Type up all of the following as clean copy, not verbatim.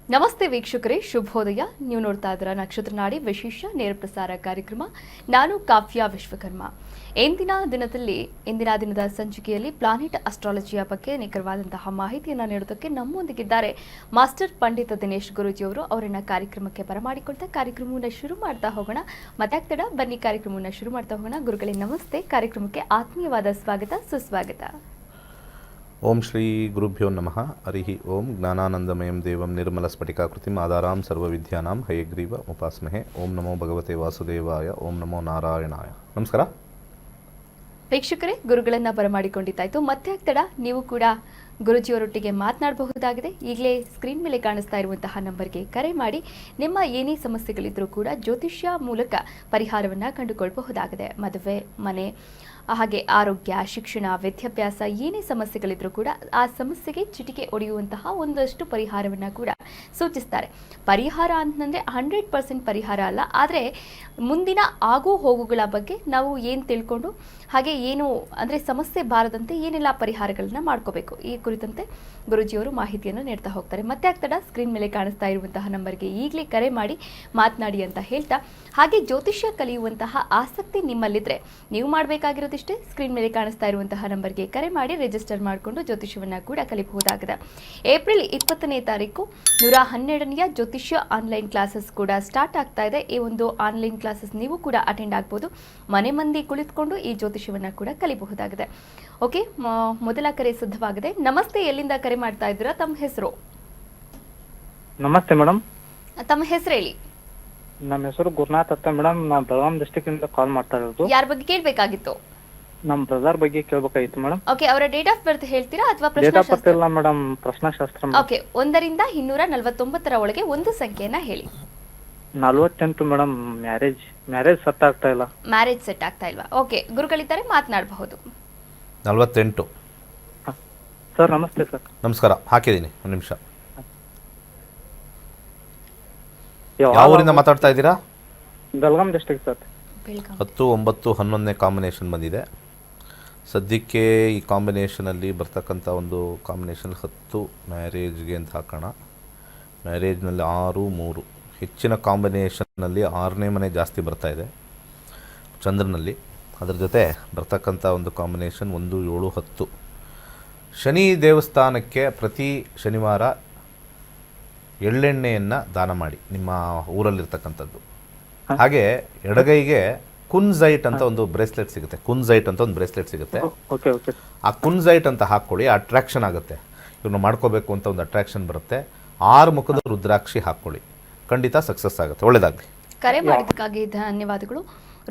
ನಮಸ್ತೆ ವೀಕ್ಷಕರೇ, ಶುಭೋದಯ. ನೀವು ನೋಡ್ತಾ ಇದ್ದೀರಾ ನಕ್ಷತ್ರ ನಾಡಿ ವಿಶೇಷ ನೇರ ಪ್ರಸಾರ ಕಾರ್ಯಕ್ರಮ. ನಾನು ಕಾವ್ಯ ವಿಶ್ವಕರ್ಮ. ಇಂದಿನ ದಿನದ ಸಂಚಿಕೆಯಲ್ಲಿ ಪ್ಲಾನೆಟ್ ಅಸ್ಟ್ರಾಲಜಿಯ ಬಗ್ಗೆ ನಿಖರವಾದಂತಹ ಮಾಹಿತಿಯನ್ನು ನೀಡೋದಕ್ಕೆ ನಮ್ಮೊಂದಿಗಿದ್ದಾರೆ ಮಾಸ್ಟರ್ ಪಂಡಿತ ದಿನೇಶ್ ಗುರೂಜಿಯವರು. ಅವರನ್ನ ಕಾರ್ಯಕ್ರಮಕ್ಕೆ ಬರಮಾಡಿಕೊಳ್ತಾ ಕಾರ್ಯಕ್ರಮವನ್ನು ಶುರು ಮಾಡ್ತಾ ಹೋಗೋಣ. ಮತ್ತಾಗ್ತಡ ಬನ್ನಿ ಕಾರ್ಯಕ್ರಮವನ್ನು ಶುರು ಮಾಡ್ತಾ ಹೋಗೋಣ. ಗುರುಗಳೇ ನಮಸ್ತೆ. ಕಾರ್ಯಕ್ರಮಕ್ಕೆ ಆತ್ಮೀಯವಾದ ಸ್ವಾಗತ, ಸುಸ್ವಾಗತ. ಓಂ ಶ್ರೀ ಗುರುಭ್ಯೋ ನಮಃ. ಹರಿ ಓಂ. ಜ್ಞಾನಾನಂದಮಯಂ ದೇವಂ ನಿರ್ಮಲಸ್ಫಟಿಕಾಕೃತಿಂ ಆಧಾರಾಂ ಸರ್ವವಿದ್ಯಾನಾಂ ಹಯಗ್ರೀವ ಉಪಾಸ್ಮಹೆ. ಓಂ ನಮೋ ಭಗವತೆ ವಾಸುದೇವಾಯ. ಓಂ ನಮೋ ನಾರಾಯಣಾಯ. ನಮಸ್ಕಾರ ವೀಕ್ಷಕರೇ, ಗುರುಗಳನ್ನ ಬರಮಾಡಿಕೊಂಡಿದ್ದಾಯ್ತು. ಮತ್ತೆ ಆಗ್ತಡ ನೀವು ಕೂಡ ಗುರುಜಿಯವರೊಟ್ಟಿಗೆ ಮಾತನಾಡಬಹುದಾಗಿದೆ. ಈಗಲೇ ಸ್ಕ್ರೀನ್ ಮೇಲೆ ಕಾಣಿಸ್ತಾ ಇರುವಂತಹ ನಂಬರ್ಗೆ ಕರೆ ಮಾಡಿ ನಿಮ್ಮ ಏನೇ ಸಮಸ್ಯೆಗಳಿದ್ರೂ ಕೂಡ ಜ್ಯೋತಿಷ್ಯ ಮೂಲಕ ಪರಿಹಾರವನ್ನು ಕಂಡುಕೊಳ್ಳಬಹುದಾಗಿದೆ. ಮದುವೆ, ಮನೆ, ಹಾಗೆ ಆರೋಗ್ಯ, ಶಿಕ್ಷಣ, ವಿದ್ಯಾಭ್ಯಾಸ ಏನೇ ಸಮಸ್ಯೆಗಳಿದ್ರೂ ಕೂಡ ಆ ಸಮಸ್ಯೆಗೆ ಚಿಟಿಕೆ ಒಡೆಯುವಂತಹ ಒಂದಷ್ಟು ಪರಿಹಾರವನ್ನು ಕೂಡ ಸೂಚಿಸ್ತಾರೆ. ಪರಿಹಾರ ಅಂತಂದರೆ 100% ಪರಿಹಾರ ಅಲ್ಲ, ಆದರೆ ಮುಂದಿನ ಆಗು ಹೋಗುಗಳ ಬಗ್ಗೆ ನಾವು ಏನು ತಿಳ್ಕೊಂಡು ಹಾಗೆ ಏನು ಅಂದರೆ ಸಮಸ್ಯೆ ಬಾರದಂತೆ ಏನೆಲ್ಲ ಪರಿಹಾರಗಳನ್ನ ಮಾಡ್ಕೋಬೇಕು, ಈ ಕುರಿತಂತೆ ಗುರುಜಿಯವರು ಮಾಹಿತಿಯನ್ನು ನೀಡ್ತಾ ಹೋಗ್ತಾರೆ. ಮತ್ತೆ ಆಗ್ತಡ ಸ್ಕ್ರೀನ್ ಮೇಲೆ ಕಾಣಿಸ್ತಾ ಇರುವಂತಹ ನಂಬರ್ಗೆ ಈಗಲೇ ಕರೆ ಮಾಡಿ ಮಾತನಾಡಿ ಅಂತ ಹೇಳ್ತಾ, ಹಾಗೆ ಜ್ಯೋತಿಷ್ಯ ಕಲಿಯುವಂತಹ ಆಸಕ್ತಿ ನಿಮ್ಮಲ್ಲಿದ್ದರೆ ನೀವು ಮಾಡಬೇಕಾಗಿರೋದಿಷ್ಟೇ. ಸ್ಕ್ರೀನ್ ಮೇಲೆ ಕಾಣಿಸ್ತಾ ಇರುವಂತಹ ನಂಬರ್ಗೆ ಕರೆ ಮಾಡಿ ರಿಜಿಸ್ಟರ್ ಮಾಡಿಕೊಂಡು ಜ್ಯೋತಿಷ್ಯವನ್ನು ಕೂಡ ಕಲಿಯಬಹುದಾಗಿದೆ. ಏಪ್ರಿಲ್ 20ನೇ ತಾರೀಕು 112ನೆಯ ಜ್ಯೋತಿಷ್ಯ ಆನ್ಲೈನ್ ಕ್ಲಾಸಸ್ ಕೂಡ ಸ್ಟಾರ್ಟ್ ಆಗ್ತಾ ಇದೆ. ಈ ಒಂದು ಆನ್ಲೈನ್ ಕ್ಲಾಸಸ್ ನೀವು ಕೂಡ ಅಟೆಂಡ್ ಆಗ್ಬೋದು. ಮನೆ ಮಂದಿ ಕುಳಿತುಕೊಂಡು ಈ ಜ್ಯೋತಿಷ್ಯವನ್ನು ಕೂಡ ಕಲಿಯಬಹುದಾಗಿದೆ. ಓಕೆ, ಮೊದಲ ಕರೆ ಸಿದ್ಧವಾಗಿದೆ. ನಮಸ್ತೆ, ಎಲ್ಲಿಂದ ಕರೆ ಮಾಡ್ತಾ ಇದ್ದೀರಾ? ತಮ್ಮ ಹೆಸರು? ನಮಸ್ತೆ ಮೇಡಮ್. ತಮ್ಮ ಹೆಸರು ಹೇಳಿ. ನಮ್ಮ ಹೆಸರು ಗುರುನಾಥ್ ಅಂತ ಮೇಡಮ್. ನಾ ಬೆಳಗಾಂ ಡಿಸ್ಟ್ರಿಕ್ಟ್ ಇಂದ ಕಾಲ್ ಮಾಡ್ತಾ ಇರೋದು. ಯಾರ ಬಗ್ಗೆ ಕೇಳಬೇಕಾಗಿತ್ತು? ನಮ್ಮ ಬ್ರದರ್ ಬಗ್ಗೆ ಕೇಳಬೇಕಾಗಿತ್ತು ಮೇಡಮ್. ಓಕೆ, ಅವರ ಡೇಟ್ ಆಫ್ ಬರ್ತ್ ಹೇಳ್ತೀರಾ ಅಥವಾ ಡೇಟ್ ಆಫ್ ಬರ್ತ್ ಇಲ್ಲ ಮೇಡಮ್, ಪ್ರಶ್ನಾಶಾಸ್ತ್ರ. ಓಕೆ, 1ರಿಂದ 249 ಒಳಗೆ ಒಂದು ಸಂಖ್ಯೆಯನ್ನ ಹೇಳಿ. 48 ಮೇಡಮ್. ಮ್ಯಾರೇಜ್ ಸೆಟ್ ಆಗ್ತಾ ಇಲ್ಲ. ಮ್ಯಾರೇಜ್ ಸೆಟ್ ಆಗ್ತಾ ಇಲ್ವಾ? ಓಕೆ, ಗುರುಗಳಿದ್ದಾರೆ, ಮಾತನಾಡಬಹುದು. 48. ಸರ್ ನಮಸ್ತೆ ಸರ್. ನಮಸ್ಕಾರ. ಹಾಕಿದ್ದೀನಿ, ಒಂದು ನಿಮಿಷ. ಯಾವ ಊರಿಂದ ಮಾತಾಡ್ತಾ ಇದ್ದೀರಾ? Belgaum district sir. 10, 9, 11ನೇ ಕಾಂಬಿನೇಷನ್ ಬಂದಿದೆ ಸದ್ಯಕ್ಕೆ. ಈ ಕಾಂಬಿನೇಷನಲ್ಲಿ ಬರ್ತಕ್ಕಂಥ ಒಂದು ಕಾಂಬಿನೇಷನ್ 10 ಮ್ಯಾರೇಜ್ಗೆ ಅಂತ ಹಾಕೋಣ. ಮ್ಯಾರೇಜ್ನಲ್ಲಿ 6, 3 ಹೆಚ್ಚಿನ ಕಾಂಬಿನೇಷನ್ನಲ್ಲಿ 6ನೇ ಮನೆ ಜಾಸ್ತಿ ಬರ್ತಾ ಇದೆ ಚಂದ್ರನಲ್ಲಿ. ಅದರ ಜೊತೆ ಬರ್ತಕ್ಕಂಥ ಒಂದು ಕಾಂಬಿನೇಷನ್ 1, 7, 10. ಶನಿ ದೇವಸ್ಥಾನಕ್ಕೆ ಪ್ರತಿ ಶನಿವಾರ ಎಳ್ಳೆಣ್ಣೆಯನ್ನು ದಾನ ಮಾಡಿ, ನಿಮ್ಮ ಊರಲ್ಲಿರ್ತಕ್ಕಂಥದ್ದು. ಹಾಗೆ ಎಡಗೈಗೆ ಕುನ್ಸೈಟ್ ಅಂತ ಒಂದು ಬ್ರೇಸ್ಲೆಟ್ ಸಿಗುತ್ತೆ. ಕುನ್ಸೈಟ್ ಅಂತ ಒಂದು ಬ್ರೇಸ್ಲೆಟ್ ಸಿಗುತ್ತೆ. ಆ ಕುನ್ಸೈಟ್ ಅಂತ ಹಾಕ್ಕೊಳ್ಳಿ, ಅಟ್ರಾಕ್ಷನ್ ಆಗುತ್ತೆ. ಇವ್ರನ್ನ ಮಾಡ್ಕೋಬೇಕು ಅಂತ ಒಂದು ಅಟ್ರಾಕ್ಷನ್ ಬರುತ್ತೆ. 6 ಮುಖದ ರುದ್ರಾಕ್ಷಿ ಹಾಕ್ಕೊಳ್ಳಿ, ಖಂಡಿತ ಸಕ್ಸಸ್ ಆಗುತ್ತೆ. ಒಳ್ಳೆಯದಾಗಲಿ. ಕರೆ ಮಾಡಿದ್ದಕ್ಕಾಗಿ ಧನ್ಯವಾದಗಳು.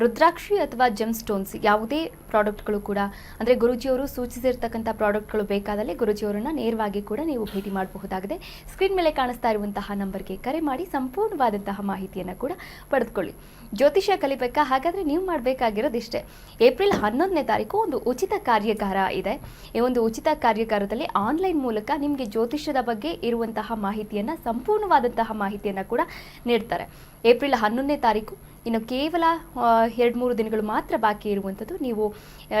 ರುದ್ರಾಕ್ಷಿ ಅಥವಾ ಜೆಮ್ ಸ್ಟೋನ್ಸ್ ಯಾವುದೇ ಪ್ರಾಡಕ್ಟ್ಗಳು ಕೂಡ ಅಂದರೆ ಗುರುಜಿಯವರು ಸೂಚಿಸಿರ್ತಕ್ಕಂಥ ಪ್ರಾಡಕ್ಟ್ಗಳು ಬೇಕಾದಲ್ಲಿ ಗುರುಜಿಯವರನ್ನು ನೇರವಾಗಿ ಕೂಡ ನೀವು ಭೇಟಿ ಮಾಡಬಹುದಾಗಿದೆ. ಸ್ಕ್ರೀನ್ ಮೇಲೆ ಕಾಣಿಸ್ತಾ ಇರುವಂತಹ ನಂಬರ್ಗೆ ಕರೆ ಮಾಡಿ ಸಂಪೂರ್ಣವಾದಂತಹ ಮಾಹಿತಿಯನ್ನು ಕೂಡ ಪಡೆದುಕೊಳ್ಳಿ. ಜ್ಯೋತಿಷ್ಯ ಕಲಿಬೇಕಾ? ಹಾಗಾದರೆ ನೀವು ಮಾಡಬೇಕಾಗಿರೋದಿಷ್ಟೇ. ಏಪ್ರಿಲ್ 11ನೇ ತಾರೀಕು ಒಂದು ಉಚಿತ ಕಾರ್ಯಾಗಾರ ಇದೆ. ಈ ಒಂದು ಉಚಿತ ಕಾರ್ಯಾಗಾರದಲ್ಲಿ ಆನ್ಲೈನ್ ಮೂಲಕ ನಿಮಗೆ ಜ್ಯೋತಿಷ್ಯದ ಬಗ್ಗೆ ಇರುವಂತಹ ಮಾಹಿತಿಯನ್ನು, ಸಂಪೂರ್ಣವಾದಂತಹ ಮಾಹಿತಿಯನ್ನು ಕೂಡ ನೀಡ್ತಾರೆ. ಏಪ್ರಿಲ್ 11ನೇ ತಾರೀಕು ಇನ್ನು ಕೇವಲ 2-3 ದಿನಗಳು ಮಾತ್ರ ಬಾಕಿ ಇರುವಂಥದ್ದು. ನೀವು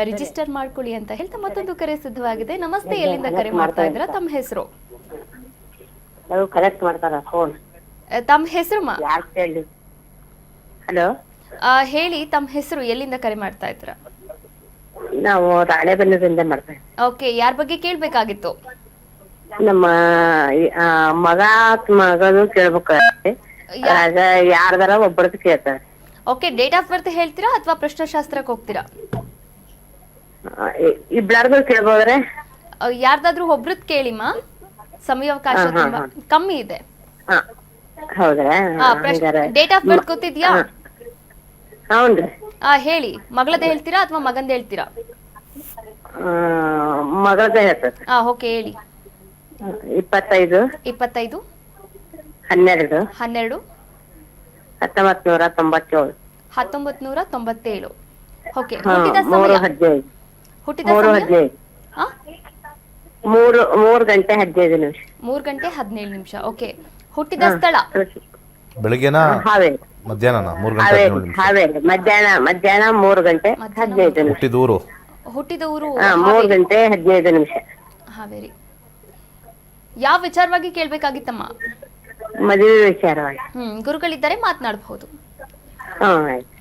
ರಿಜಿಸ್ಟರ್ ಮಾಡ್ಕೊಳ್ಳಿ ಅಂತ ಹೇಳ್ತಾ ಮತ್ತೊಂದು ಕರೆ ಸಿದ್ಧವಾಗಿದೆ. ನಮಸ್ತೆ, ಎಲ್ಲಿಂದ ಕರೆ ಮಾಡ್ತಾ ಇದ್ದೀರಾ? ತಮ್ಮ ಹೆಸರು? ತಮ್ಮ ಹೆಸರು ಹಲೋ ಹೇಳಿ. ತಮ್ಮ ಹೆಸರು, ಎಲ್ಲಿಂದ ಕರೆ ಮಾಡ್ತಾ ಇದ್ದೀರಾ? ನಾವು ರಾಣೆಬೆನ್ನೂರಿಂದ ಮಾಡ್ತಾ ಇದ್ದೀವಿ. ಓಕೆ, ಯಾರ ಬಗ್ಗೆ ಕೇಳಬೇಕಾಗಿತ್ತು? ನಮ್ಮ ಮಗಳು ಕೇಳ್ಬೇಕು. ಯಾರ್ದಾರ ಒಬ್ಬರದ್ದು ಕೇಳ್ತಾರೆ. ಓಕೆ, ಡೇಟ್ ಆಫ್ ಬರ್ತ್ ಹೇಳ್ತೀರಾ ಅಥವಾ ಪ್ರಶ್ನಾಶಾಸ್ತ್ರಕ್ಕೆ ಹೋಗ್ತೀರಾ? ಇಬ್ಬರಾರ್ದು ಕೇಳ್ಬೋದ್ರೆ? ಯಾರ್ದಾದ್ರೂ ಒಬ್ರದ್ ಕೇಳಿಮ್ಮ, ಸಮಯಾವಕಾಶ ತುಂಬಾ ಕಮ್ಮಿ ಇದೆ. ಹೌದ್ರಾ? ಡೇಟ್ ಆಫ್ ಬರ್ತ್ ಗೊತ್ತಿದ್ಯಾ? ಹೌನ್ರಿ. ಹೇಳಿ. ಮಗಳದ ಹೇಳ್ತೀರಾ ಅಥವಾ ಮಗಂದ ಹೇಳ್ತೀರಾ? ಮಗಳದ ಹೇಳ್ತಾರೆ. ಓಕೆ, ಹೇಳಿ. 25 12 12 12 1997. 1997. ಓಕೆ, ಹುಟ್ಟಿದ ಸಮಯ? 3 ಗಂಟೆ 15 ನಿಮಿಷ. 3 ಗಂಟೆ 17 ನಿಮಿಷ. ಓಕೆ, ಹುಟ್ಟಿದ ಸ್ಥಳ? ಬೆಳಗ್ಗೆನಾ ಮಧ್ಯಾಹ್ನ 3 ಗಂಟೆ ಹಾವೇರಿ 17 ನಿಮಿಷ. ಹಾವೇರಿ ಮಧ್ಯಾಹ್ನ 3 ಗಂಟೆ 15 ನಿಮಿಷ. ಹುಟ್ಟಿದೂರು ಹುಟ್ಟಿದ ಊರು 3 ಗಂಟೆ 15 ನಿಮಿಷ. ಹಾವೇರಿ. ಯಾವ ವಿಚಾರವಾಗಿ ಕೇಳ್ಬೇಕಾಗಿತ್ತಮ್ಮ? ಮದುವೆ ವಿಚಾರವಾಗಿ. ಗುರುಗಳಿದ್ದಾರೆ, ಮಾತನಾಡಬಹುದು. ಆಯ್ತು.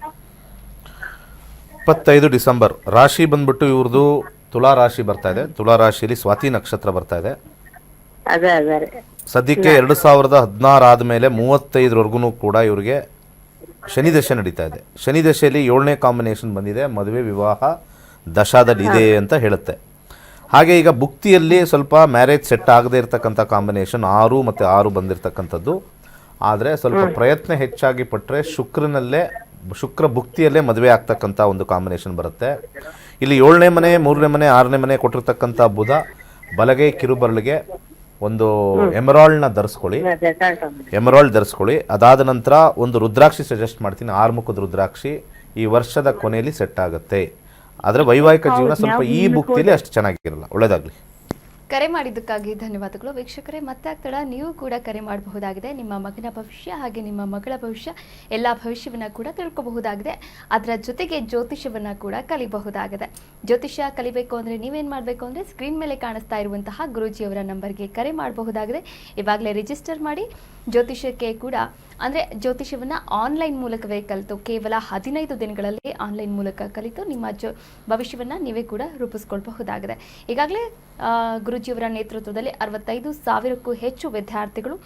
25 ಡಿಸೆಂಬರ್. ರಾಶಿ ಬಂದ್ಬಿಟ್ಟು ಇವ್ರದ್ದು ತುಲಾ ರಾಶಿ ಬರ್ತಾ ಇದೆ. ತುಲಾ ರಾಶಿಯಲ್ಲಿ ಸ್ವಾತಿ ನಕ್ಷತ್ರ ಬರ್ತಾ ಇದೆ. ಅದೇ ರೀ. ಸದ್ಯಕ್ಕೆ 2016 ಆದಮೇಲೆ 35ವರೆಗೂ ಕೂಡ ಇವ್ರಿಗೆ ಶನಿ ದಶೆ ನಡೀತಾ ಇದೆ. ಶನಿ ದಶೆಯಲ್ಲಿ 7ನೇ ಕಾಂಬಿನೇಷನ್ ಬಂದಿದೆ. ಮದುವೆ ವಿವಾಹ ದಶಾದಲ್ಲಿ ಇದೆ ಅಂತ ಹೇಳುತ್ತೆ. ಹಾಗೆ ಈಗ ಭುಕ್ತಿಯಲ್ಲಿ ಸ್ವಲ್ಪ ಮ್ಯಾರೇಜ್ ಸೆಟ್ ಆಗದೇ ಇರತಕ್ಕಂಥ ಕಾಂಬಿನೇಷನ್ 6 ಮತ್ತು 6 ಬಂದಿರತಕ್ಕಂಥದ್ದು. ಆದರೆ ಸ್ವಲ್ಪ ಪ್ರಯತ್ನ ಹೆಚ್ಚಾಗಿ ಪಟ್ಟರೆ ಶುಕ್ರ ಭುಕ್ತಿಯಲ್ಲೇ ಮದುವೆ ಆಗ್ತಕ್ಕಂಥ ಒಂದು ಕಾಂಬಿನೇಷನ್ ಬರುತ್ತೆ. ಇಲ್ಲಿ 7ನೇ ಮನೆ, 3ನೇ ಮನೆ, 6ನೇ ಮನೆ ಕೊಟ್ಟಿರ್ತಕ್ಕಂಥ ಬುಧ ಬಲಗೈ ಕಿರುಬರಳಿಗೆ ಒಂದು ಎಮರಾಲ್ಡ್ನ ಧರಿಸ್ಕೊಳ್ಳಿ. ಎಮರಾಲ್ಡ್ ಧರಿಸ್ಕೊಳ್ಳಿ. ಅದಾದ ನಂತರ ಒಂದು ರುದ್ರಾಕ್ಷಿ ಸಜೆಸ್ಟ್ ಮಾಡ್ತೀನಿ, 6 ಮುಖದ ರುದ್ರಾಕ್ಷಿ. ಈ ವರ್ಷದ ಕೊನೆಯಲ್ಲಿ ಸೆಟ್ ಆಗುತ್ತೆ. ಆದರೆ ವೈವಾಹಿಕ ಜೀವನ ಸ್ವಲ್ಪ ಈ ಭುಕ್ತಿಯಲ್ಲಿ ಅಷ್ಟು ಚೆನ್ನಾಗಿರಲ್ಲ. ಒಳ್ಳೆಯದಾಗಲಿ. ಕರೆ ಮಾಡಿದ್ದಕ್ಕಾಗಿ ಧನ್ಯವಾದಗಳು. ವೀಕ್ಷಕರೇ, ಮತ್ತೆ ಆಗ್ತಡ ನೀವು ಕೂಡ ಕರೆ ಮಾಡಬಹುದಾಗಿದೆ. ನಿಮ್ಮ ಮಗನ ಭವಿಷ್ಯ ಹಾಗೆ ನಿಮ್ಮ ಮಗಳ ಭವಿಷ್ಯ ಎಲ್ಲ ಭವಿಷ್ಯವನ್ನು ಕೂಡ ತಿಳ್ಕೋಬಹುದಾಗಿದೆ. ಅದರ ಜೊತೆಗೆ ಜ್ಯೋತಿಷ್ಯವನ್ನು ಕೂಡ ಕಲಿಬಹುದಾಗಿದೆ. ಜ್ಯೋತಿಷ್ಯ ಕಲಿಬೇಕು ಅಂದರೆ ನೀವೇನು ಮಾಡಬೇಕು ಅಂದರೆ ಸ್ಕ್ರೀನ್ ಮೇಲೆ ಕಾಣಿಸ್ತಾ ಇರುವಂತಹ ಗುರೂಜಿಯವರ ನಂಬರ್ಗೆ ಕರೆ ಮಾಡಬಹುದಾಗಿದೆ. ಇವಾಗಲೇ ರಿಜಿಸ್ಟರ್ ಮಾಡಿ ಜ್ಯೋತಿಷ್ಯಕ್ಕೆ ಕೂಡ ಅಂದರೆ ಜ್ಯೋತಿಷ್ಯವನ್ನು ಆನ್ಲೈನ್ ಮೂಲಕವೇ ಕಲಿತು ಕೇವಲ 15 ದಿನಗಳಲ್ಲಿ ಆನ್ಲೈನ್ ಮೂಲಕ ಕಲಿತು ನಿಮ್ಮ ಭವಿಷ್ಯವನ್ನು ನೀವೇ ಕೂಡ ರೂಪಿಸ್ಕೊಳ್ಬಹುದಾಗಿದೆ. ಈಗಾಗಲೇ ಗುರೂಜಿಯವರ ನೇತೃತ್ವದಲ್ಲಿ 65,000ಕ್ಕೂ ಹೆಚ್ಚು ವಿದ್ಯಾರ್ಥಿಗಳು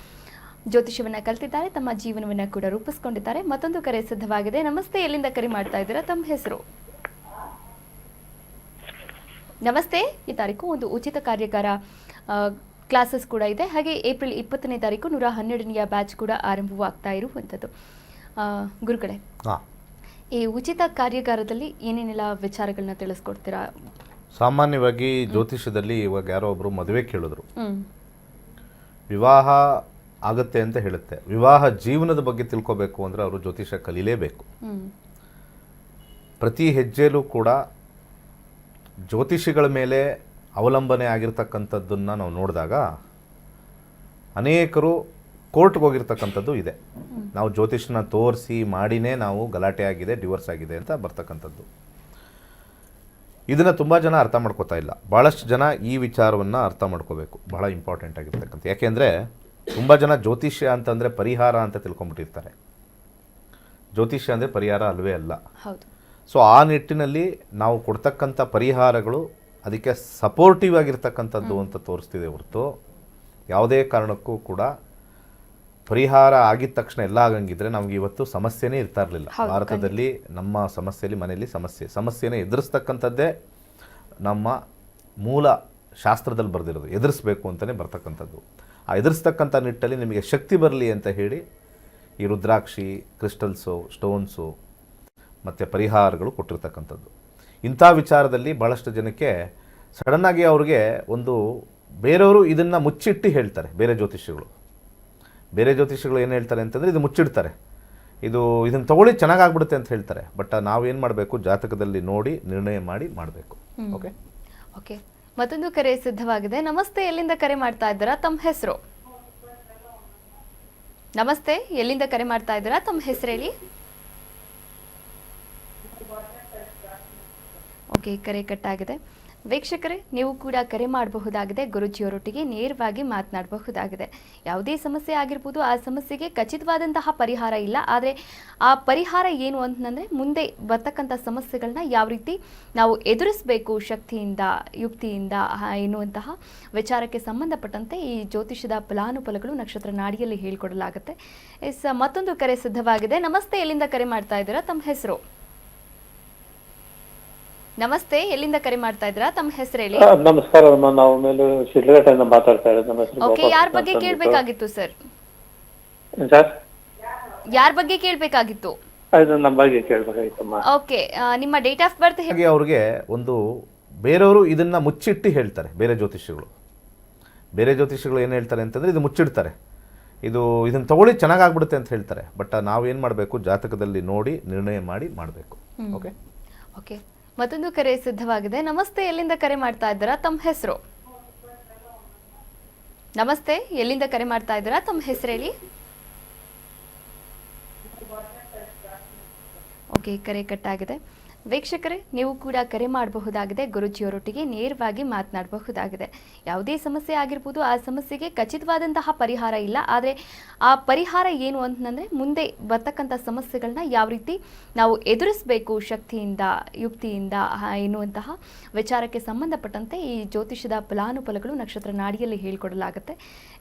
ಜ್ಯೋತಿಷ್ಯವನ್ನು ಕಲಿತಿದ್ದಾರೆ, ತಮ್ಮ ಜೀವನವನ್ನು ಕೂಡ ರೂಪಿಸ್ಕೊಂಡಿದ್ದಾರೆ. ಮತ್ತೊಂದು ಕರೆ ಸಿದ್ಧವಾಗಿದೆ. ನಮಸ್ತೆ, ಎಲ್ಲಿಂದ ಕರೆ ಮಾಡ್ತಾ ಇದ್ದೀರಾ? ತಮ್ಮ ಹೆಸರು? ನಮಸ್ತೆ. ಈ ತಾರೀಕು ಒಂದು ಉಚಿತ ಕಾರ್ಯಾಗಾರ ಕ್ಲಾಸಸ್ ಕೂಡ ಇದೆ. ಹಾಗೆ ಏಪ್ರಿಲ್ 20ನೇ ತಾರೀಕು 112ನೇ ಬ್ಯಾಚ್ ಕೂಡ ಆರಂಭವಾಗ್ತಾ ಇರುವಂಥದ್ದು. ಗುರುಗಳೇ, ಈ ಉಚಿತ ಕಾರ್ಯಾಗಾರದಲ್ಲಿ ಏನೇನೆಲ್ಲ ವಿಚಾರಗಳನ್ನ ತಿಳಿಸ್ಕೊಡ್ತೀರಾ? ಸಾಮಾನ್ಯವಾಗಿ ಜ್ಯೋತಿಷ್ಯದಲ್ಲಿ ಇವಾಗ ಯಾರೋ ಒಬ್ಬರು ಮದುವೆ ಕೇಳಿದ್ರು, ವಿವಾಹ ಆಗುತ್ತೆ ಅಂತ ಹೇಳುತ್ತೆ. ವಿವಾಹ ಜೀವನದ ಬಗ್ಗೆ ತಿಳ್ಕೋಬೇಕು ಅಂದರೆ ಅವರು ಜ್ಯೋತಿಷ್ಯ ಕಲೀಲೇಬೇಕು. ಪ್ರತಿ ಹೆಜ್ಜೆಯಲ್ಲೂ ಕೂಡ ಜ್ಯೋತಿಷಿಗಳ ಮೇಲೆ ಅವಲಂಬನೆ ಆಗಿರ್ತಕ್ಕಂಥದ್ದನ್ನು ನಾವು ನೋಡಿದಾಗ ಅನೇಕರು ಕೋರ್ಟ್ಗೆ ಹೋಗಿರ್ತಕ್ಕಂಥದ್ದು ಇದೆ. ನಾವು ಜ್ಯೋತಿಷನ ತೋರಿಸಿ ಮಾಡಿನೇ ನಾವು ಗಲಾಟೆ ಆಗಿದೆ, ಡಿವೋರ್ಸ್ ಆಗಿದೆ ಅಂತ ಬರ್ತಕ್ಕಂಥದ್ದು. ಇದನ್ನು ತುಂಬ ಜನ ಅರ್ಥ ಮಾಡ್ಕೋತಾ ಇಲ್ಲ. ಭಾಳಷ್ಟು ಜನ ಈ ವಿಚಾರವನ್ನು ಅರ್ಥ ಮಾಡ್ಕೋಬೇಕು, ಬಹಳ ಇಂಪಾರ್ಟೆಂಟ್ ಆಗಿರ್ತಕ್ಕಂಥ. ಯಾಕೆಂದರೆ ತುಂಬ ಜನ ಜ್ಯೋತಿಷ್ಯ ಅಂತಂದರೆ ಪರಿಹಾರ ಅಂತ ತಿಳ್ಕೊಂಬಿಟ್ಟಿರ್ತಾರೆ. ಜ್ಯೋತಿಷ್ಯ ಅಂದರೆ ಪರಿಹಾರ ಅಲ್ವೇ ಅಲ್ಲ. ಹೌದು. ಸೊ ಆ ನಿಟ್ಟಿನಲ್ಲಿ ನಾವು ಕೊಡ್ತಕ್ಕಂಥ ಪರಿಹಾರಗಳು ಅದಕ್ಕೆ ಸಪೋರ್ಟಿವ್ ಆಗಿರ್ತಕ್ಕಂಥದ್ದು ಅಂತ ತೋರಿಸ್ತಿದೆ ಹೊರತು ಯಾವುದೇ ಕಾರಣಕ್ಕೂ ಕೂಡ ಪರಿಹಾರ ಆಗಿದ ತಕ್ಷಣ ಎಲ್ಲ ಆಗಂಗಿದ್ರೆ ನಮ್ಗೆ ಇವತ್ತು ಸಮಸ್ಯೆನೇ ಇರ್ತಾ ಇರಲಿಲ್ಲ. ಭಾರತದಲ್ಲಿ ನಮ್ಮ ಸಮಸ್ಯೆಯಲ್ಲಿ ಮನೆಯಲ್ಲಿ ಸಮಸ್ಯೆನೇ ಎದುರಿಸ್ತಕ್ಕಂಥದ್ದೇ ನಮ್ಮ ಮೂಲ ಶಾಸ್ತ್ರದಲ್ಲಿ ಬರೆದಿರೋದು. ಎದುರಿಸ್ಬೇಕು ಅಂತಲೇ ಬರ್ತಕ್ಕಂಥದ್ದು. ಆ ಎದುರಿಸ್ತಕ್ಕಂಥ ನಿಟ್ಟಲ್ಲಿ ನಿಮಗೆ ಶಕ್ತಿ ಬರಲಿ ಅಂತ ಹೇಳಿ ಈ ರುದ್ರಾಕ್ಷಿ, ಕ್ರಿಸ್ಟಲ್ಸು, ಸ್ಟೋನ್ಸು ಮತ್ತು ಪರಿಹಾರಗಳು ಕೊಟ್ಟಿರ್ತಕ್ಕಂಥದ್ದು. ಇಂಥ ವಿಚಾರದಲ್ಲಿ ಭಾಳಷ್ಟು ಜನಕ್ಕೆ ಸಡನ್ನಾಗಿ ಅವ್ರಿಗೆ ಒಂದು ಬೇರೆಯವರು ಇದನ್ನು ಮುಚ್ಚಿಟ್ಟು ಹೇಳ್ತಾರೆ. ಬೇರೆ ಜ್ಯೋತಿಷಿಗಳು ಏನು ಹೇಳ್ತಾರೆ ಅಂತಂದರೆ ಇದು ಮುಚ್ಚಿಡ್ತಾರೆ, ಇದನ್ನು ತಗೊಳ್ಳಿ ಚೆನ್ನಾಗಾಗ್ಬಿಡುತ್ತೆ ಅಂತ ಹೇಳ್ತಾರೆ. ಬಟ್ ನಾವೇನು ಮಾಡಬೇಕು, ಜಾತಕದಲ್ಲಿ ನೋಡಿ ನಿರ್ಣಯ ಮಾಡಿ ಮಾಡಬೇಕು. Okay okay. ಮತ್ತೊಂದು ಕರೆ ಸಿದ್ಧವಾಗಿದೆ. ನಮಸ್ತೆ, ಎಲ್ಲಿಂದ ಕರೆ ಮಾಡ್ತಾ ಇದ್ದೀರಾ? ತಮ್ಮ ಹೆಸರು? ನಮಸ್ತೆ, ಎಲ್ಲಿಂದ ಕರೆ ಮಾಡ್ತಾ ಇದ್ದೀರಾ? ತಮ್ಮ ಹೆಸರು ಹೇಳಿ. ಓಕೆ, ಕರೆ ಕಟ್ಟಾಗಿದೆ. ವೀಕ್ಷಕರೇ, ನೀವು ಕೂಡ ಕರೆ ಮಾಡಬಹುದಾಗಿದೆ. ಗುರೂಜಿಯವರೊಟ್ಟಿಗೆ ನೇರವಾಗಿ ಮಾತನಾಡಬಹುದಾಗಿದೆ. ಯಾವುದೇ ಸಮಸ್ಯೆ ಆಗಿರ್ಬೋದು, ಆ ಸಮಸ್ಯೆಗೆ ಖಚಿತವಾದಂತಹ ಪರಿಹಾರ ಇಲ್ಲ. ಆದರೆ ಆ ಪರಿಹಾರ ಏನು ಅಂತಂದರೆ ಮುಂದೆ ಬರ್ತಕ್ಕಂಥ ಸಮಸ್ಯೆಗಳನ್ನ ಯಾವ ರೀತಿ ನಾವು ಎದುರಿಸಬೇಕು ಶಕ್ತಿಯಿಂದ, ಯುಕ್ತಿಯಿಂದ ಎನ್ನುವಂತಹ ವಿಚಾರಕ್ಕೆ ಸಂಬಂಧಪಟ್ಟಂತೆ ಈ ಜ್ಯೋತಿಷದ ಫಲಾನುಫಲಗಳು ನಕ್ಷತ್ರ ನಾಡಿಯಲ್ಲಿ ಹೇಳಿಕೊಡಲಾಗುತ್ತೆ. ಮತ್ತೊಂದು ಕರೆ ಸಿದ್ಧವಾಗಿದೆ. ನಮಸ್ತೆ, ಎಲ್ಲಿಂದ ಕರೆ ಮಾಡ್ತಾ ಇದ್ದೀರಾ? ತಮ್ಮ ಹೆಸರು? ನಮಸ್ತೆ, ಎಲ್ಲಿಂದ ಕರೆ ಮಾಡ್ತಾ ಇದ್ದೀರಾ? ತಮ್ಮ ಹೆಸರು ಹೇಳಿ. ನಮಸ್ಕಾರ, ನಾವು ಮೇಲೆ ಶಿಡ್ಲಘಟ್ಟದಿಂದ ಮಾತಾಡ್ತಾ ಇರೋದು. ನಮ್ಮ ಹೆಸರು ಓಕೆ, ಯಾರ ಬಗ್ಗೆ ಕೇಳಬೇಕಾಗಿತ್ತು ಸರ್? ಸರ್, ಯಾರ ಬಗ್ಗೆ ಕೇಳಬೇಕಾಗಿತ್ತು? ಅದು ನಮ್ಮ ಬಗ್ಗೆ ಕೇಳಬೇಕಾಗಿತ್ತಮ್ಮ. ಓಕೆ, ನಿಮ್ಮ ಡೇಟ್ ಆಫ್ ಬರ್ತ್ ಹಾಗೆ ಅವ್ರಿಗೆ ಒಂದು ಬೇರೆಯವರು ಇದನ್ನು ಮುಚ್ಚಿಟ್ಟು ಹೇಳ್ತಾರೆ. ಬೇರೆ ಜ್ಯೋತಿಷಿಗಳು ಏನು ಹೇಳ್ತಾರೆ ಅಂತಂದರೆ ಇದು ಮುಚ್ಚಿಡ್ತಾರೆ, ಇದನ್ನು ತಗೊಳ್ಳಿ ಚೆನ್ನಾಗಾಗ್ಬಿಡುತ್ತೆ ಅಂತ ಹೇಳ್ತಾರೆ. ಬಟ್ ನಾವೇನು ಮಾಡಬೇಕು, ಜಾತಕದಲ್ಲಿ ನೋಡಿ ನಿರ್ಣಯ ಮಾಡಿ ಮಾಡಬೇಕು. Okay okay. ಮತ್ತೊಂದು ಕರೆ ಸಿದ್ಧವಾಗಿದೆ. ನಮಸ್ತೆ, ಎಲ್ಲಿಂದ ಕರೆ ಮಾಡ್ತಾ ಇದ್ದೀರಾ? ತಮ್ಮ ಹೆಸರು? ನಮಸ್ತೆ, ಎಲ್ಲಿಂದ ಕರೆ ಮಾಡ್ತಾ ಇದ್ದೀರಾ? ತಮ್ಮ ಹೆಸರು ಹೇಳಿ. ಓಕೆ, ಕರೆ ಕಟ್ಟಾಗಿದೆ. ವೀಕ್ಷಕರೇ, ನೀವು ಕೂಡ ಕರೆ ಮಾಡಬಹುದಾಗಿದೆ, ಗುರೂಜಿಯವರೊಟ್ಟಿಗೆ ನೇರವಾಗಿ ಮಾತನಾಡಬಹುದಾಗಿದೆ. ಯಾವುದೇ ಸಮಸ್ಯೆ ಆಗಿರ್ಬೋದು, ಆ ಸಮಸ್ಯೆಗೆ ಖಚಿತವಾದಂತಹ ಪರಿಹಾರ ಇಲ್ಲ. ಆದರೆ ಆ ಪರಿಹಾರ ಏನು ಅಂತಂದರೆ, ಮುಂದೆ ಬರ್ತಕ್ಕಂಥ ಸಮಸ್ಯೆಗಳನ್ನ ಯಾವ ರೀತಿ ನಾವು ಎದುರಿಸಬೇಕು ಶಕ್ತಿಯಿಂದ, ಯುಕ್ತಿಯಿಂದ ಎನ್ನುವಂತಹ ವಿಚಾರಕ್ಕೆ ಸಂಬಂಧಪಟ್ಟಂತೆ ಈ ಜ್ಯೋತಿಷದ ಫಲಾನುಫಲಗಳು ನಕ್ಷತ್ರ ನಾಡಿಯಲ್ಲಿ ಹೇಳಿಕೊಡಲಾಗುತ್ತೆ.